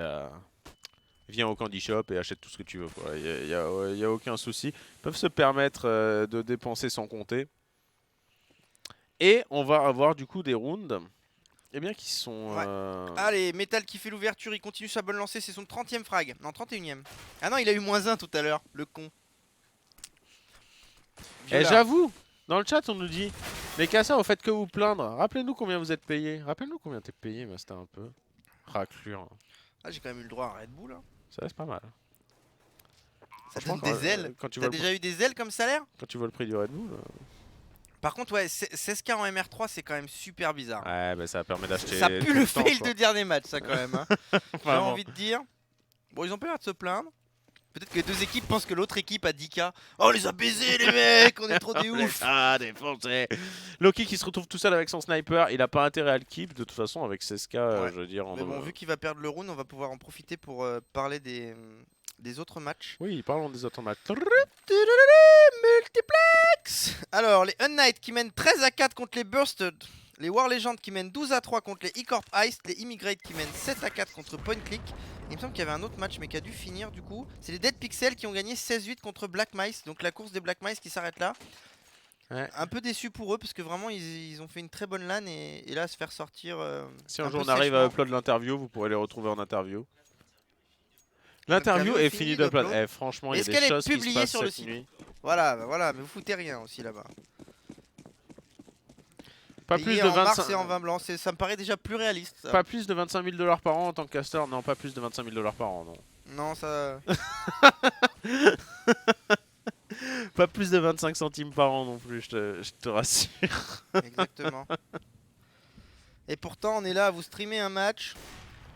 viens au candy shop et achète tout ce que tu veux. Il n'y a aucun souci. Ils peuvent se permettre de dépenser sans compter. Et on va avoir du coup des rounds qui sont... Ouais. Allez, Metal qui fait l'ouverture, il continue sa bonne lancée, c'est son 30e frag. Non, 31e. Ah non, il a eu -1 tout à l'heure, le con. Et j'avoue, dans le chat on nous dit, les Kassa, vous faites que vous plaindre. Rappelez-nous combien vous êtes payé. Rappelez-nous combien t'es payé, mais c'était un peu raclure. Ah, j'ai quand même eu le droit à Red Bull. Hein. Ça c'est pas mal. Ça donne des ailes. T'as déjà eu des ailes comme salaire? Quand tu vois le prix du Red Bull. Par contre, ouais, 16K en MR3, c'est quand même super bizarre. Ouais, bah ça permet d'acheter. Ça pue le fail de dernier match, ça quand même. Hein. J'ai envie de dire. Bon, ils ont pas l'air de se plaindre. Peut-être que les deux équipes pensent que l'autre équipe a 10K. Oh, on les a baisés, les mecs, on est trop des ouf. Ah, défoncé. Loki qui se retrouve tout seul avec son sniper, il a pas intérêt à le keep de toute façon avec 16K, ouais. je veux dire. Mais bon, vu qu'il va perdre le round, on va pouvoir en profiter pour parler des autres matchs. Oui, parlons des autres matchs. Multiplex. Alors, les Unnight qui mènent 13-4 contre les Bursted. Les War Legends qui mènent 12-3 contre les E-Corp Ice. Les Immigrate qui mènent 7-4 contre Point Click. Il me semble qu'il y avait un autre match mais qui a dû finir du coup. C'est les Dead Pixel qui ont gagné 16-8 contre Black Mice. Donc la course des Black Mice qui s'arrête là. Ouais. Un peu déçu pour eux parce que vraiment ils ont fait une très bonne LAN et là se faire sortir. Si un jour on arrive à upload l'interview, vous pourrez les retrouver en interview. L'interview est finie d'upload. Eh, franchement, il y a des choses qui se passent sur le cette site nuit. Voilà, bah voilà, mais vous foutez rien aussi là-bas. Pas plus de 25 mars et en vin blanc, ça me paraît déjà plus réaliste. Ça. Pas plus de 25 000 $ par an en tant que caster. Non, pas plus de 25 000 $ par an, non. Non, ça. Pas plus de 25 centimes par an non plus, je te rassure. Exactement. Et pourtant, on est là à vous streamer un match.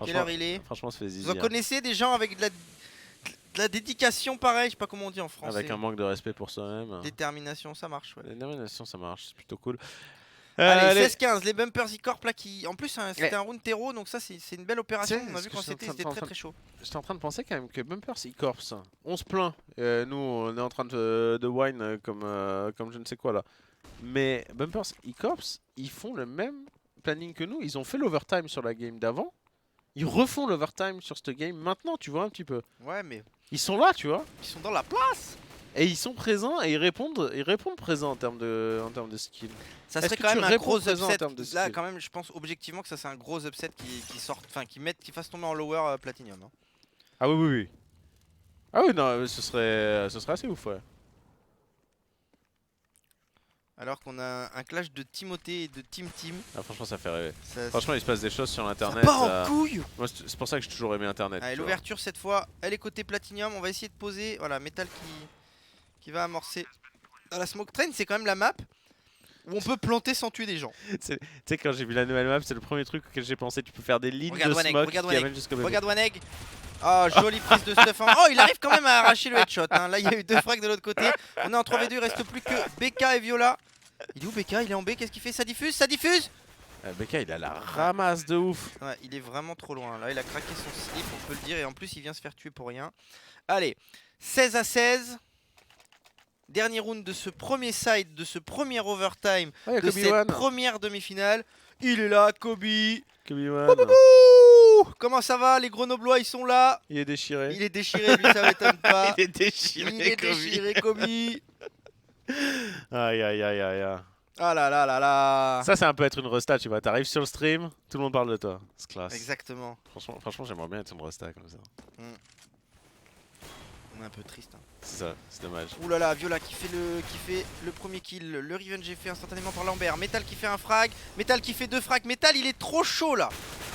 Quelle heure il est? Franchement, ça fait zizi. Vous en connaissez des gens avec de la dédication pareille, je sais pas comment on dit en français. Avec un manque de respect pour soi-même. Détermination, ça marche. Ouais. Détermination, ça marche, c'est plutôt cool. Allez, 16-15, les bumpers E-Corp là qui. En plus, c'était un round terreau, donc ça, c'est une belle opération. On a vu quand c'était très chaud. J'étais en train de penser quand même que bumpers E-Corps, on se plaint. Nous, on est en train de whine comme je ne sais quoi là. Mais bumpers E-Corps, ils font le même planning que nous. Ils ont fait l'overtime sur la game d'avant. Ils refont l'overtime sur cette game maintenant, tu vois un petit peu. Ouais, mais. Ils sont là, tu vois. Ils sont dans la place. Et ils sont présents et ils répondent présents en termes de skill. Ça serait quand même un gros upset. Là, quand même, je pense objectivement que ça c'est un gros upset qui sort, enfin qui fasse tomber en lower Platinum. Hein. Ah oui. Ah oui, non, ce serait assez ouf, ouais. Alors qu'on a un clash de Timothée et de Team. Ah, franchement, ça fait rêver. Franchement, il se passe des choses sur l'internet. Ça part en couille. Moi, c'est pour ça que j'ai toujours aimé internet. Allez, l'ouverture cette fois, elle est côté Platinum. On va essayer de poser. Voilà, Metal qui va amorcer. Dans la Smoke Train, c'est quand même la map où on peut planter sans tuer des gens. Tu sais, quand j'ai vu la nouvelle map, c'est le premier truc auquel j'ai pensé. Tu peux faire des lignes de smoke qui amènent jusqu'au bébé. Regarde Waneg. Oh, jolie prise de stuff. Hein. Oh, il arrive quand même à arracher le headshot. Hein. Là, il y a eu 2 frags de l'autre côté. On est en 3v2, il reste plus que BK et Viola. Il est où BK? Il est en B, qu'est-ce qu'il fait? Ça diffuse? BK, il a la ramasse de ouf. Ouais, il est vraiment trop loin. Là, il a craqué son slip, on peut le dire. Et en plus, il vient se faire tuer pour rien. Allez, 16-16. Dernier round de ce premier side, de ce premier overtime, de cette première demi-finale. Il est là, Kobe. Comment ça va? Les Grenoblois, ils sont là. Il est déchiré. Il est déchiré, lui, ça m'étonne pas. Il est déchiré, Kobe. Aïe. Ah là là là là. Ça, c'est un peu être une resta, tu vois. T'arrives sur le stream, tout le monde parle de toi. C'est classe. Exactement. Franchement, j'aimerais bien être une resta comme ça. On est un peu triste. Hein. C'est ça, c'est dommage. Ouh là là, Viola qui fait le premier kill. Le revenge est fait instantanément par Lambert. Metal qui fait un frag. Metal qui fait 2 frags. Metal, il est trop chaud là.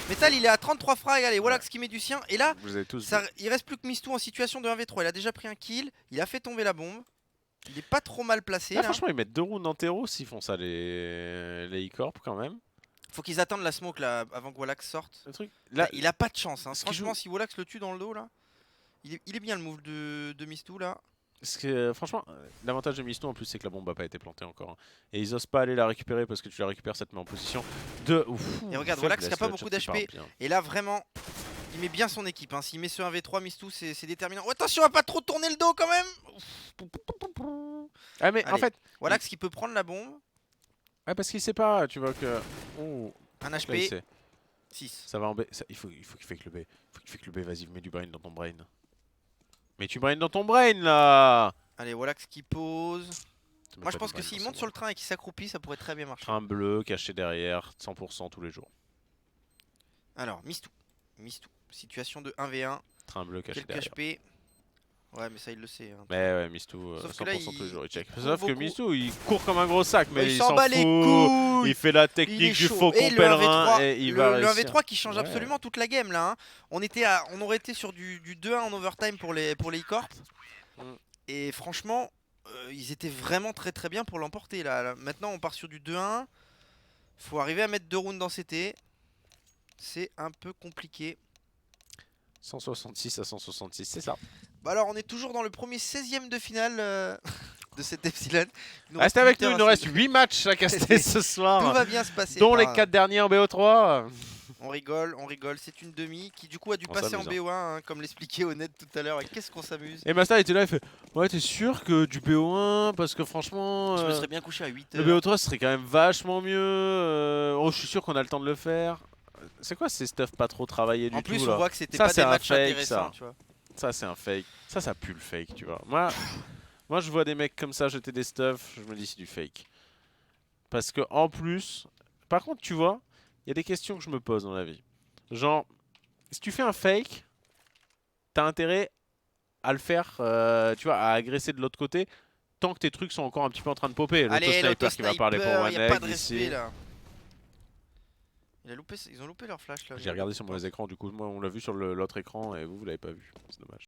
Metal il est à 33 frags, allez, Wallax qui met du sien. Et là, Vous avez tous. il reste plus que Mistou en situation de 1v3. Il a déjà pris un kill, il a fait tomber la bombe. Il est pas trop mal placé Là, là. franchement, ils mettent 2 rounds en terreau s'ils font ça, les e-corp quand même. Faut qu'ils attendent la smoke là avant que Wallax sorte. Le truc. Là, Là, il a pas de chance. Hein. ce qui Franchement, joue- si Wallax le tue dans le dos là, il est bien le move de Mistou là. parce que, franchement, l'avantage de Mistou en plus, c'est que la bombe n'a pas été plantée encore. Hein. Et ils osent pas aller la récupérer parce que tu la récupères, ça te met en position de. Ouf, Et regarde, Wallax qui a pas beaucoup d'HP. Et là, vraiment, il met bien son équipe. Hein. S'il met ce 1v3, Mistou, c'est déterminant. Oh, attention, on va pas trop tourner le dos quand même. Ah, mais en Allez. fait. Wallax qui peut prendre la bombe. Ah, parce qu'il sait pas, tu vois que. Oh, Un là, il HP, sait. 6. Ça va en B. Il faut qu'il fake le B. Il faut qu'il fake le B, vas-y, mets du brain dans ton brain. Mets du brain dans ton brain là. Allez, Wallax qui pose. Moi, je pense que s'il monte sur le train et qu'il s'accroupit, ça pourrait très bien marcher. Train bleu caché derrière, 100% tous les jours. Alors, Mistou. Mistou. Situation de 1v1. Train bleu caché Quelques derrière. HP. Ouais, mais ça, il le sait. Hein. Mais ouais, Mistou, Sauf 100% que là, tous les jours, il check. court Sauf que beaucoup. Mistou, il court comme un gros sac, mais il il s'en s'en bat fout. les couilles. Il fait la Il est technique du chaud. faucon Et le pèlerin 1v3, et il le va réussir. 1v3 qui change Ouais. absolument toute la game là. Hein. On aurait été sur du 2-1 en overtime pour les e-corp. Mm. Et franchement, ils étaient vraiment très très bien pour l'emporter là. Maintenant, on part sur du 2-1. Faut arriver à mettre 2 rounds dans CT. C'est un peu compliqué. 166 à 166, c'est ça. Bah alors, on est toujours dans le premier 16ème de finale de cette Epsilon. Restez avec nous, il nous reste 8 matchs à caster ce Tout soir. va bien se passer. Dont les Bah, 4 derniers en BO3. On rigole, on rigole. C'est une demi qui du coup a dû On passer en s'amuse, BO1, hein, comme l'expliquait Honnête tout à l'heure. Et qu'est-ce qu'on s'amuse. Et Master était là, il fait ouais, t'es sûr que du BO1 parce que franchement. Je me serais bien couché à 8 Le heures. BO3 serait quand même vachement mieux. Oh, je suis sûr qu'on a le temps de le faire. C'est quoi ces stuff pas trop travaillés du En plus, tout on là? voit que c'était Ça, pas c'est des un matchs fake, intéressants, ça. tu vois. Ça, c'est un fake. Ça pue le fake, tu vois. Moi, je vois des mecs comme ça jeter des stuff, je me dis c'est du fake. Parce que en plus, par contre, tu vois, il y a des questions que je me pose dans la vie. Genre, si tu fais un fake, t'as intérêt à le faire, tu vois, à agresser de l'autre côté, tant que tes trucs sont encore un petit peu en train de popper. Allez, L'auto-sniper qui va parler pour y a pas One de Egg respect ici. là. Ils ont loupé leur flash là. J'ai regardé sur mon écran, du coup, moi on l'a vu sur l'autre écran et vous l'avez pas vu. C'est dommage.